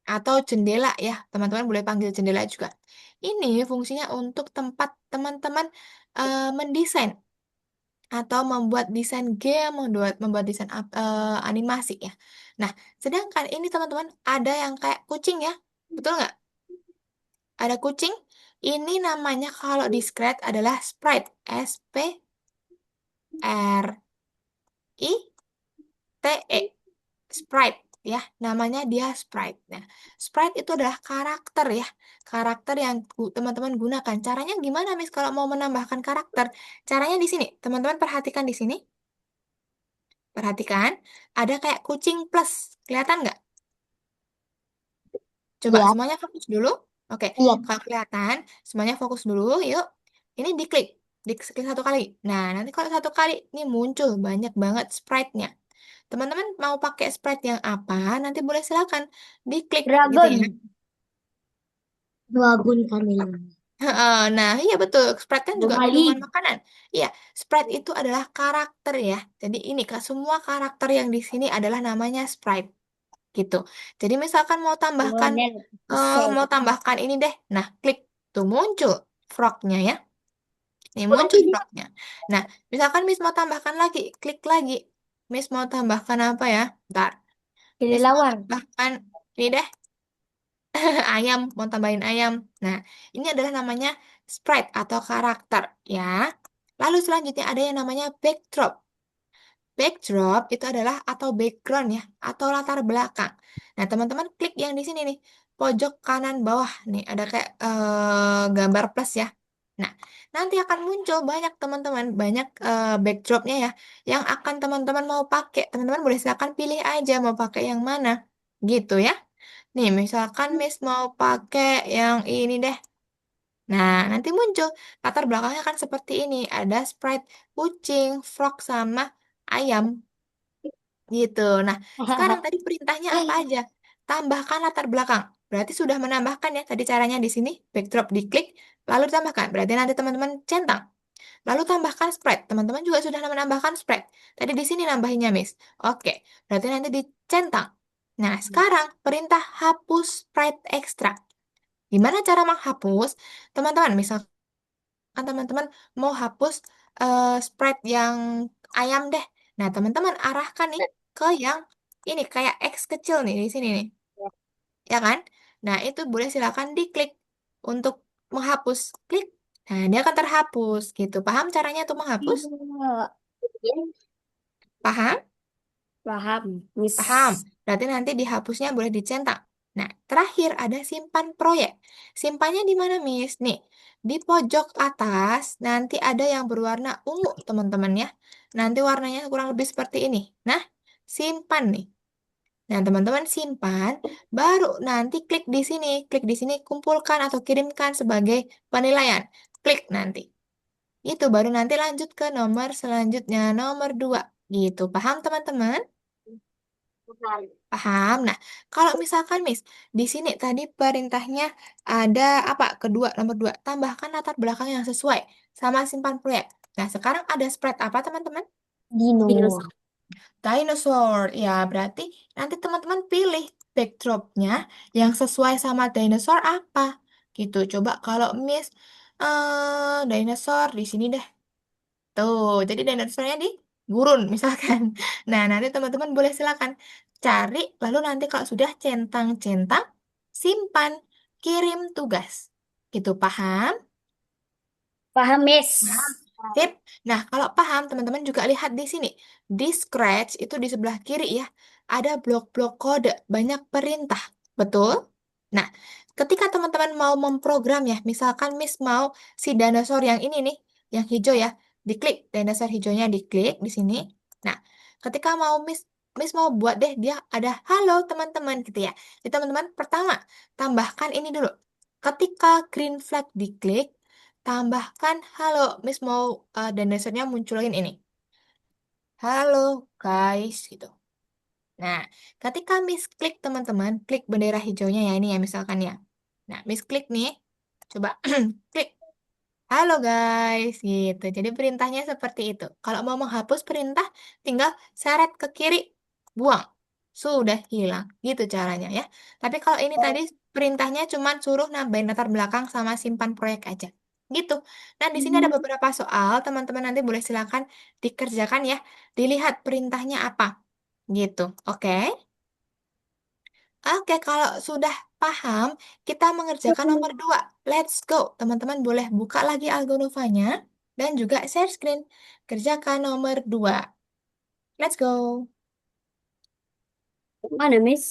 atau jendela ya. Teman-teman boleh panggil jendela juga. Ini fungsinya untuk tempat teman-teman mendesain atau membuat desain game, membuat desain animasi ya. Nah, sedangkan ini teman-teman ada yang kayak kucing ya. Betul nggak? Ada kucing. Ini namanya kalau di Scratch adalah sprite. Sprite. Sprite ya, namanya dia Sprite. Nah, Sprite itu adalah karakter ya, karakter yang teman-teman gunakan. Caranya gimana, Miss? Kalau mau menambahkan karakter, caranya di sini. Teman-teman perhatikan di sini. Perhatikan, ada kayak kucing plus. Kelihatan nggak? Coba lihat, semuanya fokus dulu. Oke, lihat. kalau kelihatan, semuanya fokus dulu. Yuk, ini diklik. Diklik satu kali. Nah, nanti kalau satu kali, ini muncul banyak banget sprite-nya. Teman-teman mau pakai sprite yang apa? Nanti boleh silakan diklik gitu ya. Dragon. Dragon kami namanya. Heeh, nah, iya betul. Sprite kan juga Bali. minuman makanan. Iya, Sprite itu adalah karakter ya. Jadi ini Kak, semua karakter yang di sini adalah namanya Sprite gitu. Jadi misalkan Lionel Messi. mau tambahkan ini deh. Nah, klik tuh muncul frognya ya. Nih Oh, muncul ini frognya. Nah, misalkan Miss mau tambahkan lagi, klik lagi. Miss mau tambahkan apa ya? Bentar. Miss mau kelelawar. tambahkan ini deh. Ayam, mau tambahin ayam. Nah, ini adalah namanya sprite atau karakter ya. Lalu selanjutnya ada yang namanya backdrop. Backdrop itu adalah atau background ya, atau latar belakang. Nah, teman-teman klik yang di sini nih, pojok kanan bawah nih, ada kayak gambar plus ya. Nah, nanti akan muncul banyak teman-teman, banyak backdropnya ya, yang akan teman-teman mau pakai. Teman-teman boleh silakan pilih aja mau pakai yang mana, gitu ya. Nih, misalkan Miss mau pakai yang ini deh. Nah, nanti muncul latar belakangnya kan seperti ini. Ada sprite kucing, frog, sama ayam. Gitu. Nah, sekarang tadi perintahnya apa aja? Tambahkan latar belakang. Berarti sudah menambahkan ya. Tadi caranya di sini, backdrop diklik, lalu ditambahkan. Berarti nanti teman-teman centang. Lalu tambahkan sprite. Teman-teman juga sudah menambahkan sprite. Tadi di sini nambahinnya, Miss. Oke, berarti nanti dicentang. Nah, sekarang perintah hapus sprite ekstra. Gimana cara menghapus? Teman-teman, misalkan teman-teman mau hapus sprite yang ayam deh. Nah, teman-teman arahkan nih ke yang ini kayak X kecil nih di sini nih, ya kan? Nah, itu boleh silakan diklik untuk menghapus. Klik. Nah, dia akan terhapus gitu. Paham caranya untuk menghapus? Paham? Paham, Paham. Miss. Berarti nanti dihapusnya boleh dicetak. Nah, terakhir ada simpan proyek. Simpannya di mana, Miss? Nih, di pojok atas nanti ada yang berwarna ungu, teman-teman ya. Nanti warnanya kurang lebih seperti ini. Nah, simpan nih. Nah, teman-teman simpan, baru nanti klik di sini. Klik di sini, kumpulkan atau kirimkan sebagai penilaian. Klik nanti. Itu baru nanti lanjut ke nomor selanjutnya, nomor 2. Gitu. Paham teman-teman? Bukan. Paham. Nah, kalau misalkan Miss, di sini tadi perintahnya ada apa? Kedua, nomor 2. Tambahkan latar belakang yang sesuai sama simpan proyek. Nah, sekarang ada spread apa teman-teman? Dino. Dinosaur. Dinosaur. Ya, berarti nanti teman-teman pilih backdropnya yang sesuai sama dinosaur apa. Gitu. Coba kalau Miss dinosaur di sini deh. Tuh, jadi dinosaurnya di gurun misalkan. Nah, nanti teman-teman boleh silakan cari, lalu nanti kalau sudah centang-centang, simpan, kirim tugas. Gitu, paham? Paham, Miss. Sip. Nah, kalau paham, teman-teman juga lihat di sini. Di Scratch itu di sebelah kiri ya, ada blok-blok kode, banyak perintah. Betul? Nah, ketika teman-teman mau memprogram ya, misalkan Miss mau si dinosaur yang ini nih, yang hijau ya, diklik dinosaur hijaunya diklik di sini. Nah, ketika mau Miss mau buat deh dia ada halo teman-teman gitu ya. Jadi teman-teman pertama tambahkan ini dulu. Ketika green flag diklik, tambahkan halo, Miss mau dinosaurnya munculin ini. Halo guys gitu. Nah, ketika Miss klik teman-teman, klik bendera hijaunya ya ini ya misalkan ya. Nah, Miss klik nih, coba klik. Halo guys, gitu. Jadi perintahnya seperti itu. Kalau mau menghapus perintah, tinggal seret ke kiri, buang. Sudah hilang. Gitu caranya ya. Tapi kalau ini tadi perintahnya cuma suruh nambahin latar belakang sama simpan proyek aja. Gitu. Nah, di sini ada beberapa soal. Teman-teman nanti boleh silakan dikerjakan ya. Dilihat perintahnya apa. Gitu. Oke? Oke, kalau sudah paham, kita mengerjakan nomor 2. Let's go. Teman-teman boleh buka lagi Algonovanya dan juga share screen. Kerjakan nomor 2. Let's go. Mana, Miss?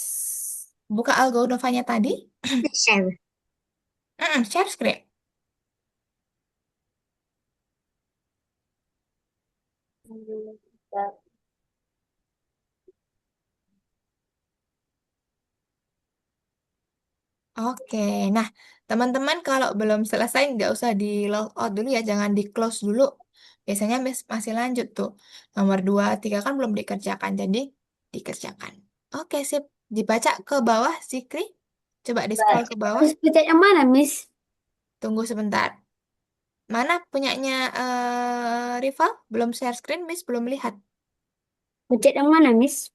Buka Algonovanya tadi. Share. Share screen. Oke, nah teman-teman kalau belum selesai nggak usah di log out dulu ya, jangan di close dulu. Biasanya masih lanjut tuh. Nomor 2, 3 kan belum dikerjakan, jadi dikerjakan. Oke, sip. Dibaca ke bawah, Zikri. Coba di scroll ke bawah. Harus pencet yang mana, Miss? Tunggu sebentar. Mana punyanya Rival? Belum share screen, Miss belum lihat. Pencet yang mana, Miss?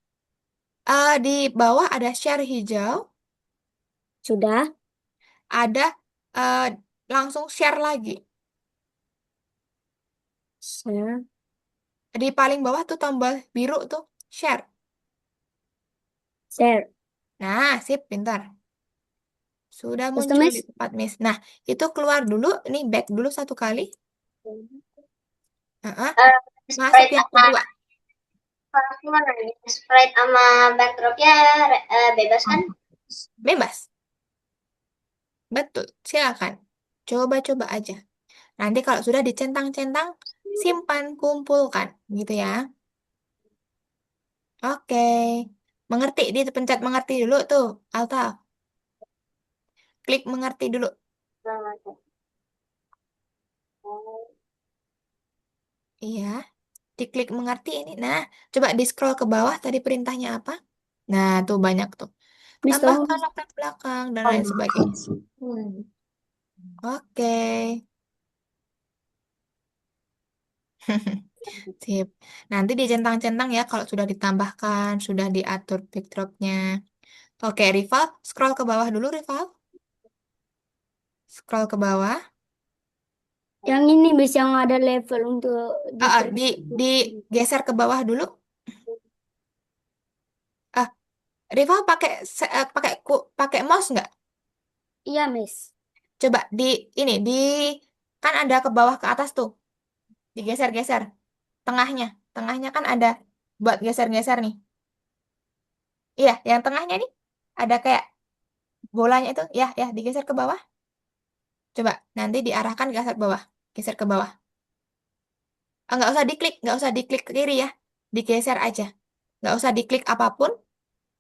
Di bawah ada share hijau, Sudah. ada eh, langsung share lagi. Saya Di paling bawah tuh tombol biru tuh, share. share. Nah, sip, pintar. Sudah Terus tuh, muncul Miss? di tempat Miss. Nah, itu keluar dulu, ini back dulu satu kali. Heeh. Masuk Sprite yang sama kedua. gimana nih? Sprite sama backdropnya bebas kan? Bebas. Betul, silakan. Coba-coba aja. Nanti kalau sudah dicentang-centang, simpan, kumpulkan. Gitu ya. Oke. Mengerti, dipencet mengerti dulu tuh, Alta. Klik mengerti dulu. Iya, diklik mengerti ini. Nah, coba di scroll ke bawah tadi perintahnya apa? Nah, tuh banyak tuh. Miss tolong. Tambahkan latar belakang dan Oh, lain sebagainya. hmm. Oke. Sip. Nanti dicentang-centang ya kalau sudah ditambahkan, sudah diatur backdropnya. Oke, Rival, scroll ke bawah dulu, Rival. Scroll ke bawah. Yang ini Miss yang ada level untuk Digeser ke bawah dulu. Ah, Rival pakai mouse nggak? Iya, Miss. Coba di kan ada ke bawah ke atas tuh. Digeser-geser. Tengahnya, tengahnya kan ada buat geser-geser nih. Iya, yang tengahnya nih ada kayak bolanya itu, ya, ya, digeser ke bawah. Coba nanti diarahkan geser ke bawah, geser ke bawah. Nggak usah diklik ke kiri ya, digeser aja. Nggak usah diklik apapun,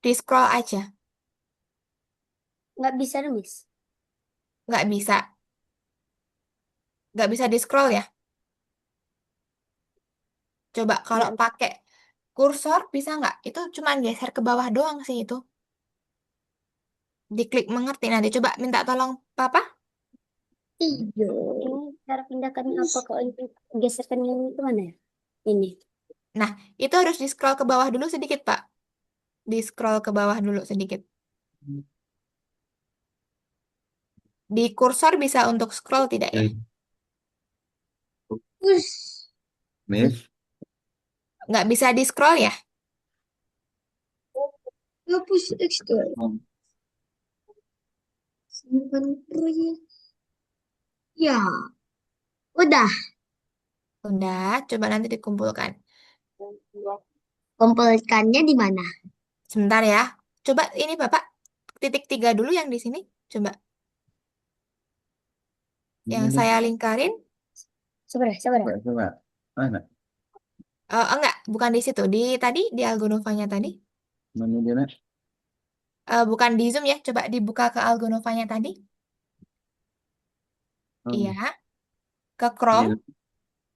di scroll aja. Nggak bisa, Miss. Nggak bisa, nggak bisa di scroll ya. Coba kalau pakai kursor bisa nggak? Itu cuma geser ke bawah doang sih itu. Diklik mengerti nanti. Coba minta tolong Papa. Iya. Ini cara pindahkannya apa? Kalau ini geserkan yang itu mana ya? Ini. Nah, itu harus di-scroll ke bawah dulu sedikit, Pak. Di-scroll ke bawah dulu sedikit. Di kursor bisa untuk scroll tidak ya? Push. Miss, Nggak bisa di-scroll ya? Hapus ekstra. oh, Simpan proyek. Ya, udah. Udah, coba nanti dikumpulkan. Kumpulkannya di mana? Sebentar ya. Coba ini Bapak, titik 3 dulu yang di sini. Coba. Yang ini saya lingkarin. Sabar, sabar. coba, coba. Mana? Enggak, bukan di situ. Di tadi, di Algonovanya tadi. Mana dia nak? Bukan di Zoom ya. Coba dibuka ke Algonovanya tadi. Oh, Iya. Ke Chrome. ini.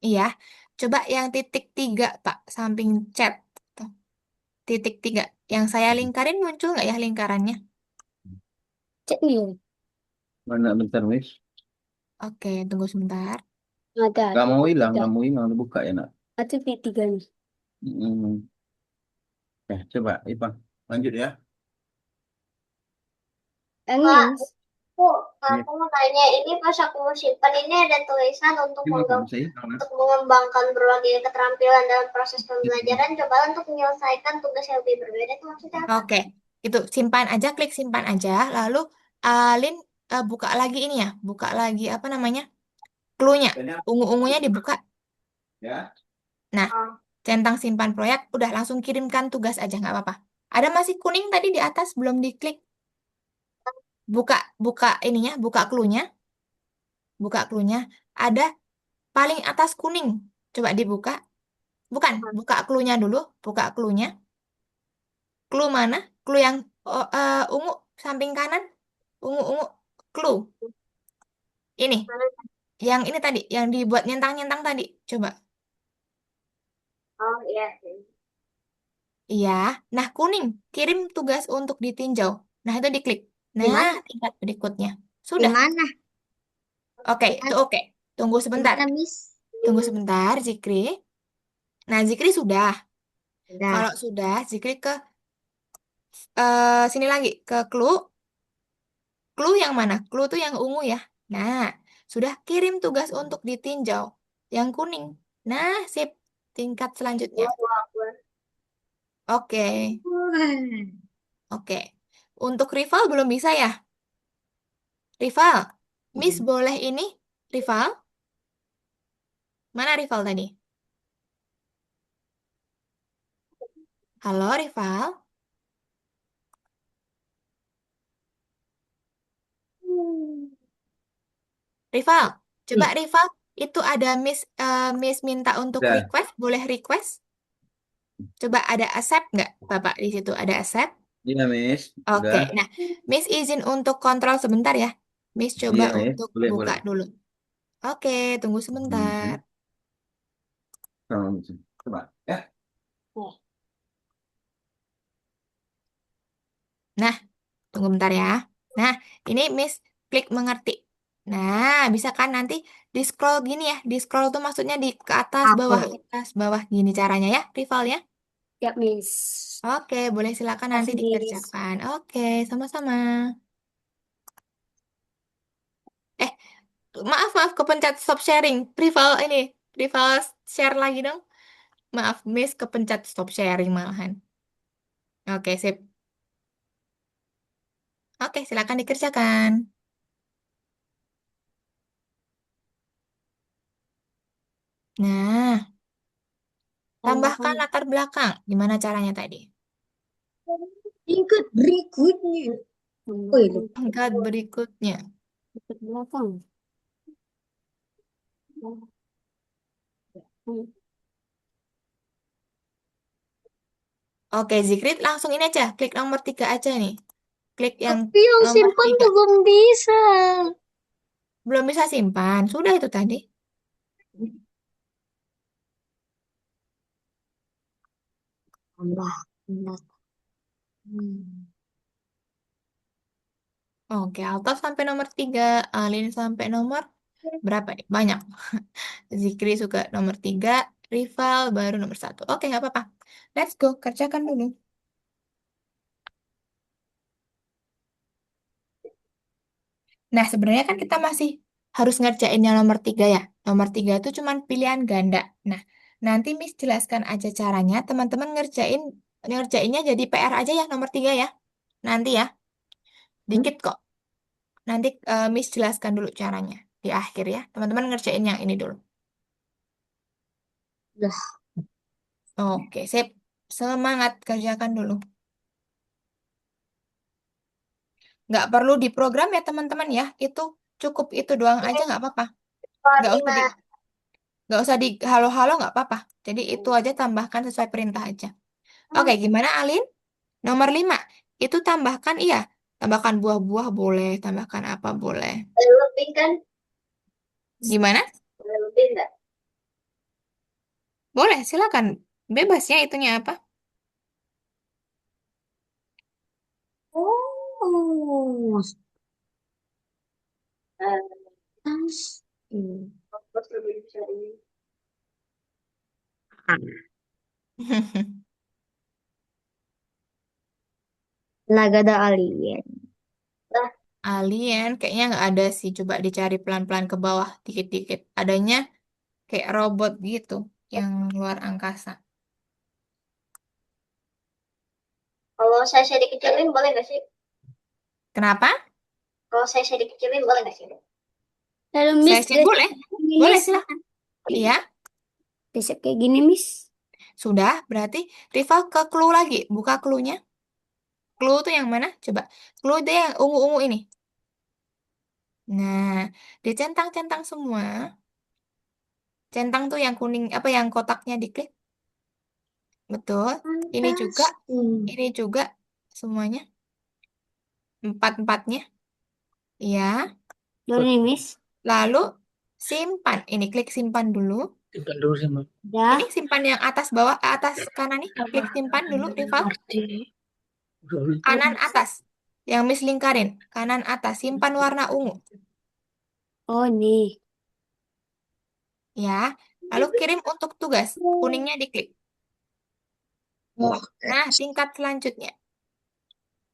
Iya. Coba yang titik 3, Pak. Samping chat. Tuh, titik 3. Yang saya lingkarin muncul nggak ya lingkarannya? Cek nih. Mana bentar, Miss? Oke, tunggu sebentar. Ada. Gak mau hilang, dibuka ya nak. Itu tiga nih. Hmm. Coba, Ipang, lanjut ya. Angin. Iya, Aku mau tanya, ini pas aku mau simpan ini ada tulisan untuk ini apa bisa hilang nak? untuk mengembangkan berbagai keterampilan dalam proses pembelajaran, coba untuk menyelesaikan tugas yang lebih berbeda itu maksudnya apa? Oke, itu simpan aja, klik simpan aja. Lalu Alin buka lagi ini ya. Buka lagi apa namanya? Clue-nya. Ungu-ungunya dibuka. Ya. Nah, Oh, centang simpan proyek. Udah langsung kirimkan tugas aja, nggak apa-apa. Ada masih kuning tadi di atas, belum diklik. Buka, buka ininya, buka clue-nya. Buka clue-nya. Ada paling atas kuning. Coba dibuka. Bukan, buka clue-nya dulu. Buka clue-nya. Clue mana? Clue yang ungu samping kanan. Ungu-ungu. Clue. Ini. mana? Yang ini tadi. Yang dibuat nyentang-nyentang tadi. Coba. Oh iya. Iya. Nah, kuning. Kirim tugas untuk ditinjau. Nah, itu diklik. Di Nah, mana? tingkat berikutnya. Di Sudah. mana? Oke, Di itu mana? oke. Tunggu Di sebentar. mana, Miss? Tunggu sebentar, Zikri. Nah, Zikri sudah. Udah. Kalau sudah, Zikri ke sini lagi. Ke clue. Clue yang mana? Clue tuh yang ungu ya. Nah, sudah kirim tugas untuk ditinjau. Yang kuning. Nah, sip. Tingkat selanjutnya. Oke, Wah. oke. Untuk rival belum bisa ya? Rival, Miss boleh ini? Rival? Mana rival tadi? Halo, rival? Rival, coba Nih, rival. Itu ada Miss minta untuk Udah. request. Boleh request? Coba ada accept nggak, Bapak di situ? Ada accept? Iya, Miss. Oke, Udah. nah, Miss izin untuk kontrol sebentar ya. Miss coba Iya, Miss. untuk Boleh, buka boleh. dulu. Oke, tunggu sebentar. Hmm. Coba. Ya. Nah, tunggu bentar ya. Nah, ini Miss klik mengerti. Nah, bisa kan nanti di scroll gini ya. Di scroll tuh maksudnya di ke apa? atas bawah gini caranya ya, rivalnya. Siap, Miss. Oke, boleh silakan nanti Kasih diri. dikerjakan. Oke, sama-sama. Eh, maaf, maaf, kepencet stop sharing. Rival ini, rival share lagi dong. Maaf, Miss kepencet stop sharing malahan. Oke, sip. Oke, silakan dikerjakan. Nah, tambahkan latar belakang. Gimana caranya tadi? Tingkat berikutnya. Oh, itu. Tingkat berikutnya. Dekat belakang. Oke, Zikrit langsung ini aja. Klik nomor 3 aja nih. Klik yang Tapi yang nomor simpan 3. belum bisa. Belum bisa simpan. Sudah itu tadi. tambah. Tambah. Hmm. Oke, Altaf sampai nomor 3, Alin sampai nomor berapa nih? Banyak. Zikri suka nomor 3, Rival baru nomor 1. Oke, nggak apa-apa. Let's go, kerjakan dulu. Nah, sebenarnya kan kita masih harus ngerjain yang nomor 3 ya. Nomor 3 itu cuma pilihan ganda. Nah, nanti Miss jelaskan aja caranya. Teman-teman ngerjainnya jadi PR aja ya nomor 3 ya. Nanti ya, dikit kok. Nanti Miss jelaskan dulu caranya di akhir ya. Teman-teman ngerjain yang ini dulu. Udah. Oke, sip. Semangat kerjakan dulu. Nggak perlu diprogram ya teman-teman ya. Itu cukup itu doang aja nggak apa-apa. Nomor Nggak usah 5. di halo-halo nggak apa-apa. Jadi itu aja tambahkan sesuai perintah aja. Oke, gimana Alin? Nomor 5. Itu tambahkan iya. Tambahkan buah-buah boleh. Tambahkan apa boleh. Lebih kan? Gimana? Lebih enggak? Boleh, silakan. Bebas ya itunya apa. Oh, Eh, tas. Fokus lebih bisa ini. Lagada alien. Lah, Alien kayaknya nggak ada sih. Coba dicari pelan-pelan ke bawah dikit-dikit. Adanya kayak robot gitu yang luar angkasa. kalau saya dikecilin boleh nggak sih? Kenapa? Kalau saya dikecilin boleh nggak sih? Lalu Saya Miss, sih geser boleh. gini, Boleh Miss. silahkan. Iya, Geser kayak gini, Miss. sudah. Berarti rival ke clue lagi. Buka clue-nya. Clue tuh yang mana? Coba. Clue itu yang ungu-ungu ini. Nah, dicentang-centang semua. Centang tuh yang kuning, apa yang kotaknya diklik. Betul. Ini juga, Pantas. ini juga semuanya. Empat-empatnya. Ya. Dulu nih, Miss. Lalu simpan. Ini klik simpan dulu. Simpan dulu sama Ini Udah. simpan yang atas bawah, atas kanan nih. Klik simpan dulu, rival. Marti. Dulu. Kanan atas. Yang Miss lingkarin. Kanan atas. Simpan warna ungu. Oh, nih. Ya. Lalu kirim untuk tugas. Kuningnya diklik. Oh, Nah, tingkat selanjutnya.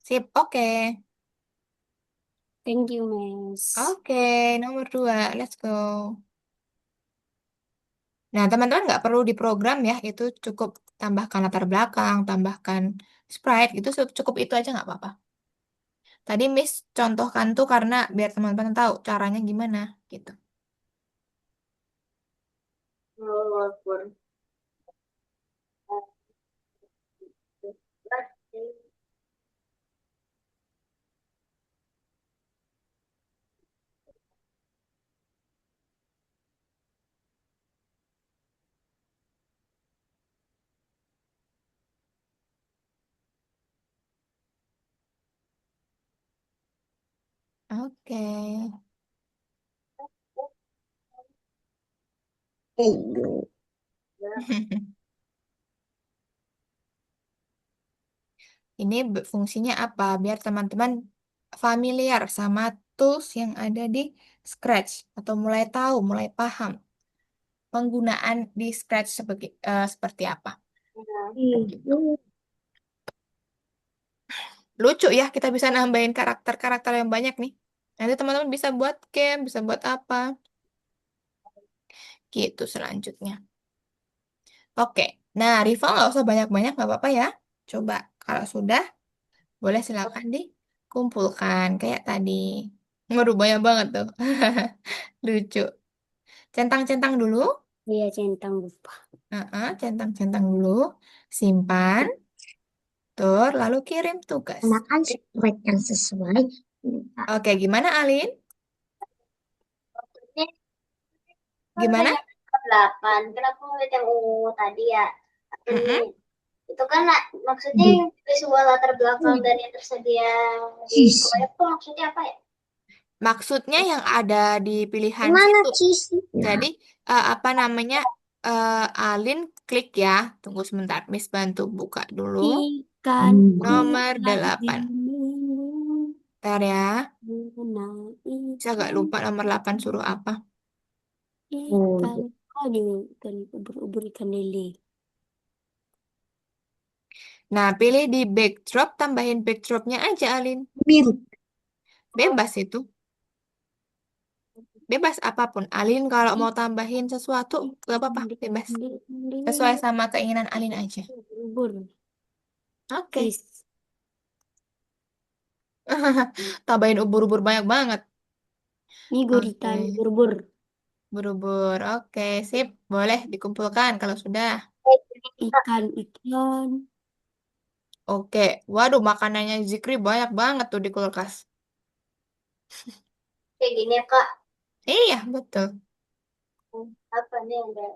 Sip, oke. thank you, Miss. Oke, nomor 2. Let's go. Nah, teman-teman nggak perlu diprogram ya. Itu cukup tambahkan latar belakang, tambahkan sprite. Itu cukup itu aja nggak apa-apa. Tadi Miss contohkan tuh karena biar teman-teman tahu caranya gimana gitu. Walaupun. Oke. Aduh. Ini fungsinya apa? Biar teman-teman familiar sama tools yang ada di Scratch atau mulai tahu, mulai paham penggunaan di Scratch seperti apa. Gitu. Itu. Lucu ya, kita bisa nambahin karakter-karakter yang banyak nih. Nanti teman-teman bisa buat game, bisa buat apa. Gitu selanjutnya. Oke, nah rival nggak usah banyak-banyak, nggak apa-apa ya. Coba, kalau sudah, boleh silakan dikumpulkan kayak tadi. Waduh, banyak banget tuh. Lucu. Centang-centang dulu. Iya, centang lupa. Centang-centang dulu. Simpan. Tur, lalu kirim tugas. Gunakan sprite yang sesuai. Oke, gimana Alin? Maksudnya kan Gimana? banyak 8. Kenapa ngeliat yang ungu tadi ya? Mm-mm. Itu kan maksudnya yang visual latar belakang dan yang tersedia di Cheese. proyek tuh maksudnya apa ya? Maksudnya yang ada di pilihan Mana situ. cheese? Jadi, apa namanya, Alin klik ya. Tunggu sebentar, Miss bantu buka dulu. Ikan Nomor lagi 8. Ntar ya. Saya agak lupa nomor 8 suruh apa. Ikan lagi ikan ubur-ubur ikan lele. Nah, pilih di backdrop, tambahin backdropnya aja, Alin. Biru. Bebas itu. Bebas apapun. Alin kalau mau tambahin sesuatu, gak apa-apa. Bebas. Sesuai sama keinginan Alin aja. Ubur. Oke. Is. Tambahin ubur-ubur banyak banget. Ini gurita Oke. ubur-ubur. Ubur-ubur. Oke, sip. Boleh dikumpulkan kalau sudah. Ikan. Oke. Waduh, makanannya Zikri banyak banget tuh di kulkas. Kayak gini ya, Kak. Iya, betul. Apa nih ada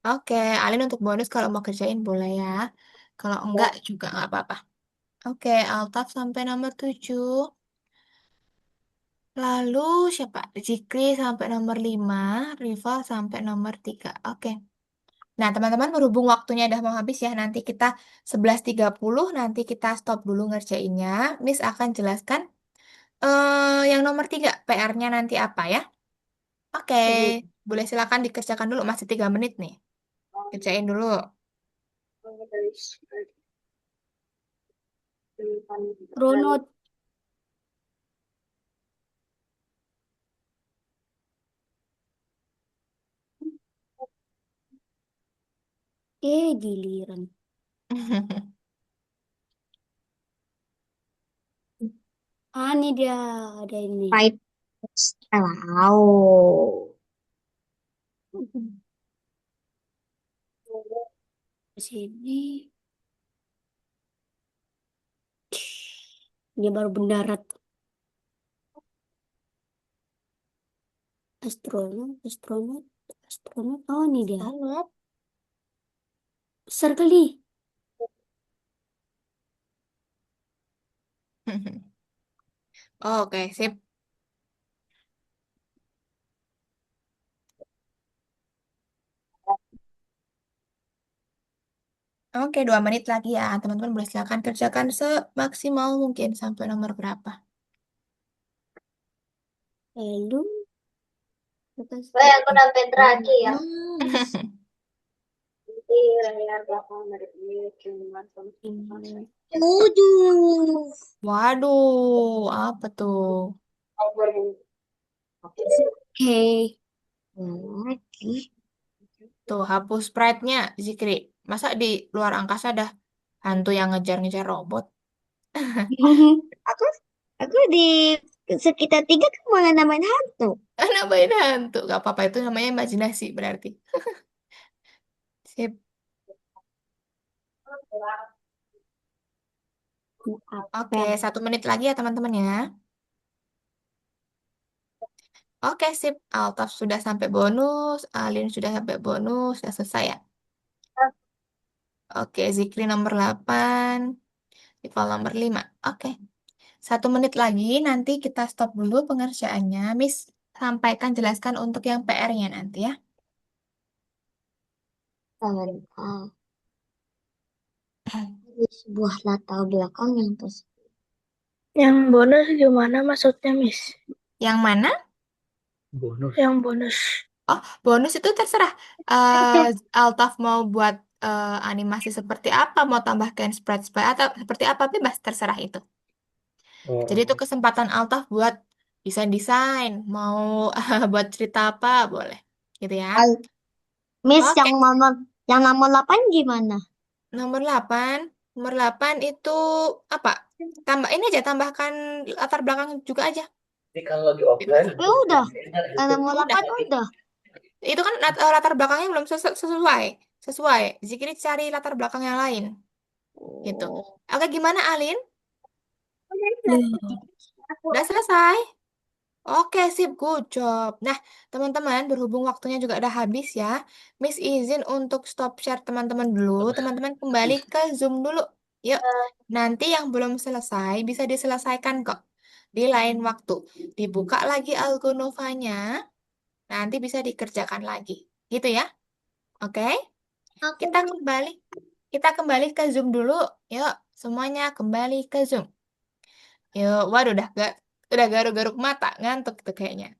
Oke, Alin untuk bonus kalau mau kerjain boleh ya. Kalau enggak juga nggak apa-apa. Oke, Altaf sampai nomor 7. Lalu siapa? Zikri sampai nomor 5, Rival sampai nomor 3. Oke. Nah, teman-teman berhubung waktunya udah mau habis ya, nanti kita 11.30 nanti kita stop dulu ngerjainnya. Miss akan jelaskan yang nomor 3 PR-nya nanti apa ya. Oke, boleh silakan dikerjakan dulu, masih 3 menit nih. Kerjain dulu. Ronot. Giliran. Ini dia ada ini. Right. Wow. Sini. Dia baru mendarat. Astronot. Oh, ini dia. Stop. Besar kali. Oke, sip. Oke, 2 menit lagi ya. Teman-teman boleh silakan kerjakan semaksimal mungkin sampai nomor berapa. Lalu. aku sampai terakhir. Nanti layar belakang dari ini cuma Tujuh. Waduh, apa tuh? Oke. Lagi. Tuh, hapus sprite-nya, Zikri. Masa di luar angkasa ada hantu yang ngejar-ngejar robot? Aku aku di sekitar tiga kan malah namain hantu. Nambahin hantu. Gak apa-apa, itu namanya imajinasi berarti. Sip. Oke, 1 menit lagi ya teman-teman ya. Oke, sip. Altaf sudah sampai bonus. Alin sudah sampai bonus. Sudah selesai ya. Oke, Zikri nomor 8. Rival nomor 5. Oke. 1 menit lagi, nanti kita stop dulu pengerjaannya. Miss, sampaikan, jelaskan untuk yang PR-nya nanti ya. Sebentar. Di sebuah latar belakang yang tersebut. Yang bonus gimana maksudnya, Miss? Yang mana? Bonus. Yang bonus. Oh, bonus itu terserah. Altaf mau buat animasi seperti apa, mau tambahkan sprite-sprite atau seperti apa, bebas, terserah itu. Jadi itu kesempatan Altaf buat desain-desain, mau buat cerita apa, boleh. Gitu ya. Miss Oke, yang nomor 8 gimana? nomor 8. Nomor 8 itu apa? Tambah ini aja, tambahkan latar belakang juga aja. Jadi kalau lagi offline, Ya udah, yang nomor Udah. 8 udah. Itu kan latar belakangnya belum sesuai. Sesuai. Zikri cari latar belakang yang lain. Gitu. Oh. Oke, gimana Alin? Belum. Udah selesai? Oke, sip, good job. Nah, teman-teman, berhubung waktunya juga udah habis ya, Miss izin untuk stop share teman-teman dulu. Teman-teman kembali ke Zoom dulu. Yuk, nanti yang belum selesai bisa diselesaikan kok di lain waktu. Dibuka lagi Algonovanya, nanti bisa dikerjakan lagi. Gitu ya. Oke? Kita kembali. Kita kembali ke Zoom dulu. Yuk, semuanya kembali ke Zoom. Yuk, waduh udah garuk-garuk mata, ngantuk tuh kayaknya.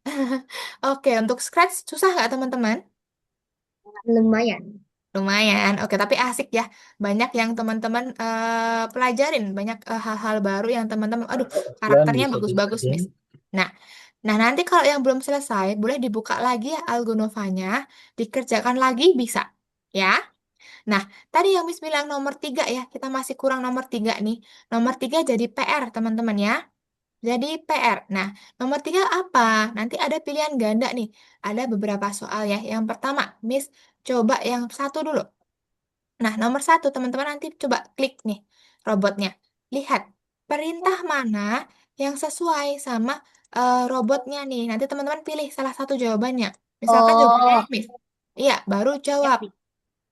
Oke, untuk Scratch susah nggak teman-teman? Lumayan. Lumayan. Oke, tapi asik ya. Banyak yang teman-teman pelajarin, banyak hal-hal baru yang teman-teman, aduh, Dan karakternya bisa bagus-bagus, dikerjain. Miss. Nah, nah nanti kalau yang belum selesai, boleh dibuka lagi ya Algonovanya, dikerjakan lagi bisa. Ya. Nah, tadi yang Miss bilang nomor 3 ya, kita masih kurang nomor 3 nih. Nomor 3 jadi PR, teman-teman ya. Jadi PR. Nah, nomor 3 apa? Nanti ada pilihan ganda nih. Ada beberapa soal ya. Yang pertama, Miss coba yang satu dulu. Nah, nomor 1, teman-teman nanti coba klik nih robotnya. Lihat, perintah mana yang sesuai sama robotnya nih. Nanti teman-teman pilih salah satu jawabannya. Misalkan jawabannya Oh, Miss. Iya, baru siap jawab. nih.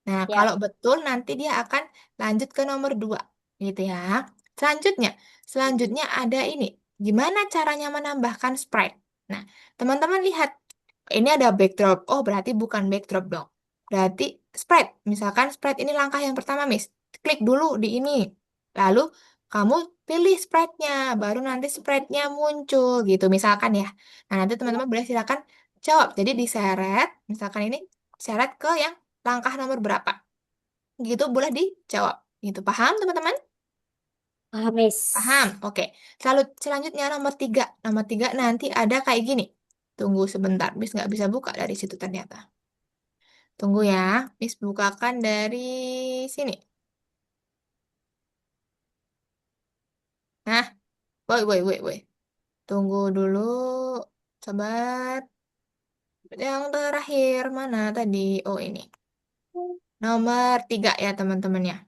Nah, Siap. kalau betul nanti dia akan lanjut ke nomor 2, gitu ya. Selanjutnya, selanjutnya ada ini. Gimana caranya menambahkan sprite? Nah, teman-teman lihat. Ini ada backdrop. Oh, berarti bukan backdrop dong. Berarti sprite. Misalkan sprite ini langkah yang pertama, Miss. Klik dulu di ini. Lalu kamu pilih sprite-nya. Baru nanti sprite-nya muncul gitu. Misalkan ya. Nah, nanti teman-teman boleh silakan jawab. Jadi diseret. Misalkan ini seret ke yang langkah nomor berapa. Gitu boleh dijawab. Gitu. Paham, teman-teman? Paham, Miss. Paham? Oke. Selanjutnya nomor 3. Nomor 3 nanti ada kayak gini. Tunggu sebentar. Miss nggak bisa buka dari situ ternyata. Tunggu ya, Miss bukakan dari sini. Nah, woi. Tunggu dulu, sobat. Yang terakhir mana tadi? Oh, ini. Nomor 3 ya, teman-teman ya.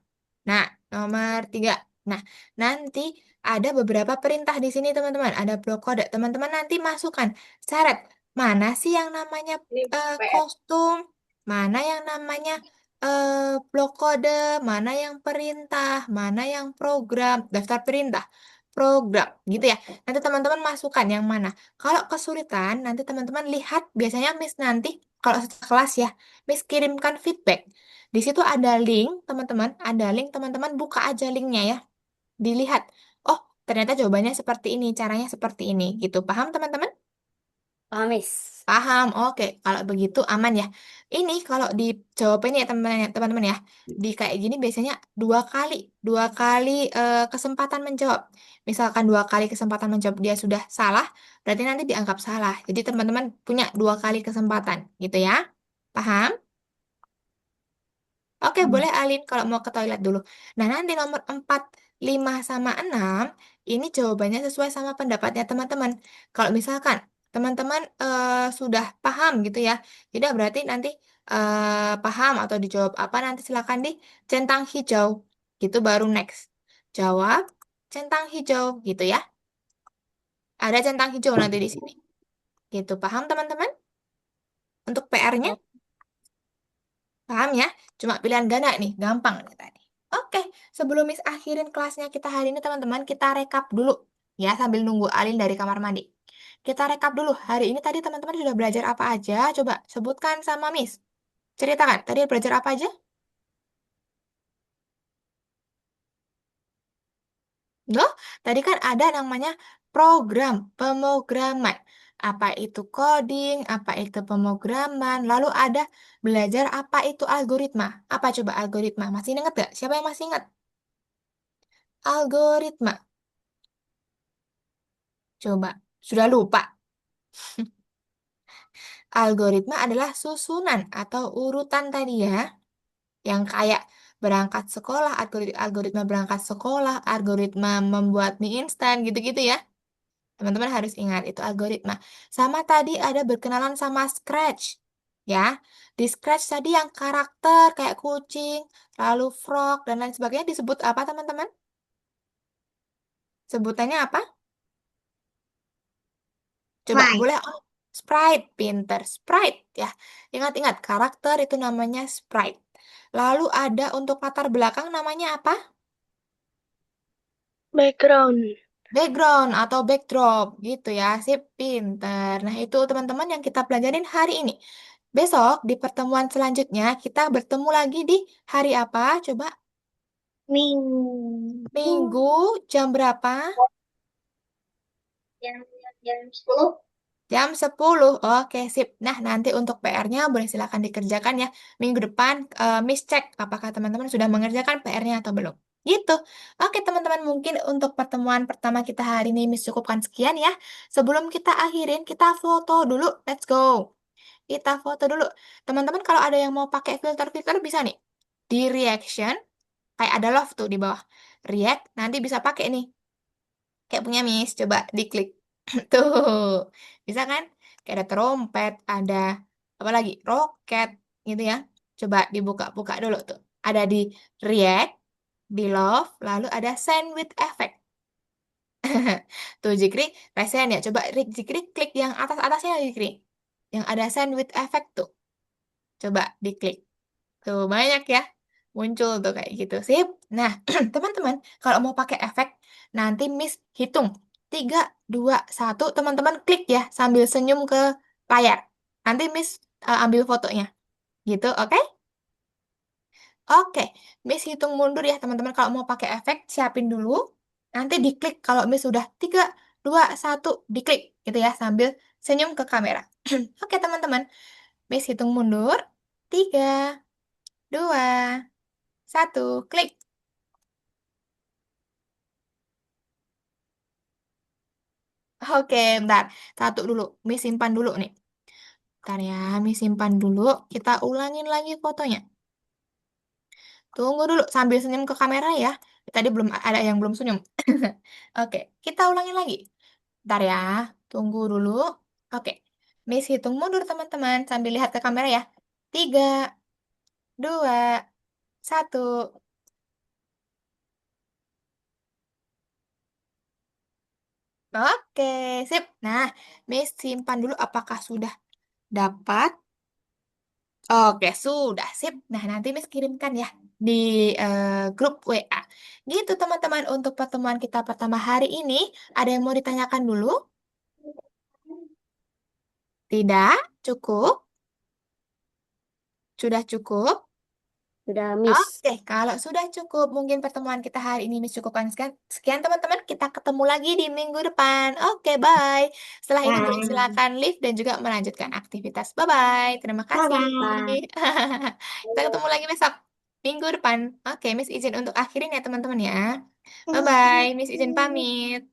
Nah, nomor 3. Nah, nanti ada beberapa perintah di sini, teman-teman. Ada blok kode. Teman-teman nanti masukkan syarat. Mana sih yang namanya Ini PR. kostum? Mana yang namanya blok kode? Mana yang perintah? Mana yang program? Daftar perintah. Program, gitu ya. Nanti teman-teman masukkan yang mana. Kalau kesulitan, nanti teman-teman lihat. Biasanya Miss nanti, kalau setelah kelas ya, Miss kirimkan feedback. Di situ ada link, teman-teman. Ada link, teman-teman buka aja linknya ya. Dilihat. Oh, ternyata jawabannya seperti ini, caranya seperti ini. Gitu. Paham, teman-teman? Paham, Miss. Paham. Oke, kalau begitu aman ya. Ini kalau dijawab ini ya, teman-teman ya. Di kayak gini biasanya dua kali kesempatan menjawab. Misalkan 2 kali kesempatan menjawab dia sudah salah, berarti nanti dianggap salah. Jadi teman-teman punya 2 kali kesempatan, gitu ya. Paham? Oke, boleh Alin kalau mau ke toilet dulu. Nah, nanti nomor 4, 5, sama 6, ini jawabannya sesuai sama pendapatnya teman-teman. Kalau misalkan teman-teman sudah paham gitu ya, tidak berarti nanti paham atau dijawab apa, nanti silakan di centang hijau. Gitu baru next. Jawab centang hijau gitu ya. Ada centang hijau nanti di sini. Gitu, paham teman-teman? Untuk PR-nya? Paham ya? Cuma pilihan ganda nih, gampang nih tadi. Oke, sebelum Miss akhirin kelasnya kita hari ini teman-teman, kita rekap dulu ya sambil nunggu Alin dari kamar mandi. Kita rekap dulu, hari ini tadi teman-teman sudah belajar apa aja? Coba sebutkan sama Miss. Ceritakan, tadi belajar apa aja? Loh, tadi kan ada namanya program pemrograman. Apa itu coding, apa itu pemrograman, lalu ada belajar apa itu algoritma. Apa coba algoritma? Masih ingat gak? Siapa yang masih ingat? Algoritma. Coba, sudah lupa. Algoritma adalah susunan atau urutan tadi ya, yang kayak berangkat sekolah, algoritma berangkat sekolah, algoritma membuat mie instan, gitu-gitu ya. Teman-teman harus ingat, itu algoritma. Sama tadi ada berkenalan sama Scratch. Ya, di Scratch tadi yang karakter kayak kucing, lalu frog, dan lain sebagainya disebut apa teman-teman? Sebutannya apa? Coba Sprite. boleh Sprite, pinter. Sprite ya. Ingat-ingat, karakter itu namanya Sprite. Lalu ada untuk latar belakang namanya apa? Background. Background atau backdrop gitu ya. Sip, pinter. Nah, itu teman-teman yang kita pelajarin hari ini. Besok di pertemuan selanjutnya kita bertemu lagi di hari apa? Coba Minggu. Minggu jam berapa? Jam 10. Jam 10. Oke, sip. Nah, nanti untuk PR-nya boleh silakan dikerjakan ya. Minggu depan Miss cek apakah teman-teman sudah mengerjakan PR-nya atau belum. Gitu. Oke, teman-teman, mungkin untuk pertemuan pertama kita hari ini Miss cukupkan sekian ya. Sebelum kita akhirin, kita foto dulu. Let's go. Kita foto dulu. Teman-teman, kalau ada yang mau pakai filter-filter bisa nih. Di reaction, kayak ada love tuh di bawah. React, nanti bisa pakai nih. Kayak punya Miss, coba diklik. Tuh, bisa kan? Kayak ada trompet, ada apa lagi? Roket, gitu ya. Coba dibuka-buka dulu tuh. Ada di React, di Love, lalu ada Send with Effect. Tuh, Jikri, resen ya. Coba Jikri klik yang atas-atasnya, Jikri. Yang ada Send with Effect tuh. Coba diklik. Tuh, banyak ya. Muncul tuh kayak gitu. Sip. Nah, teman-teman, kalau mau pakai efek, nanti Miss hitung. 3, 2, 1. Teman-teman klik ya sambil senyum ke layar. Nanti Miss ambil fotonya. Gitu, oke? Oke. Miss hitung mundur ya, teman-teman. Kalau mau pakai efek, siapin dulu. Nanti diklik kalau Miss sudah 3, 2, 1. Diklik gitu ya, sambil senyum ke kamera. Oke, teman-teman. Miss hitung mundur. 3, 2, 1. Klik. Oke, bentar. Satu dulu. Miss simpan dulu nih. Bentar ya, Miss simpan dulu. Kita ulangin lagi fotonya. Tunggu dulu sambil senyum ke kamera ya. Tadi belum ada yang belum senyum. Oke, kita ulangin lagi. Bentar ya, tunggu dulu. Oke, Miss hitung mundur teman-teman sambil lihat ke kamera ya. 3, 2, 1. Oke, sip. Nah, Miss simpan dulu apakah sudah dapat. Oke, sudah sip. Nah, nanti Miss kirimkan ya di grup WA. Gitu, teman-teman, untuk pertemuan kita pertama hari ini. Ada yang mau ditanyakan dulu? Tidak? Cukup? Sudah cukup? Sudah, Miss. Oke, kalau sudah cukup, mungkin pertemuan kita hari ini Miss cukupkan sekian. Sekian, teman-teman. Kita ketemu lagi di minggu depan. Oke, bye. Setelah ini boleh Bye. silakan leave dan juga melanjutkan aktivitas. Bye-bye. Terima kasih. Bye-bye. Bye. Kita ketemu lagi besok, minggu depan. Oke, Miss izin untuk akhirin ya, teman-teman ya. Bye-bye. Miss izin pamit.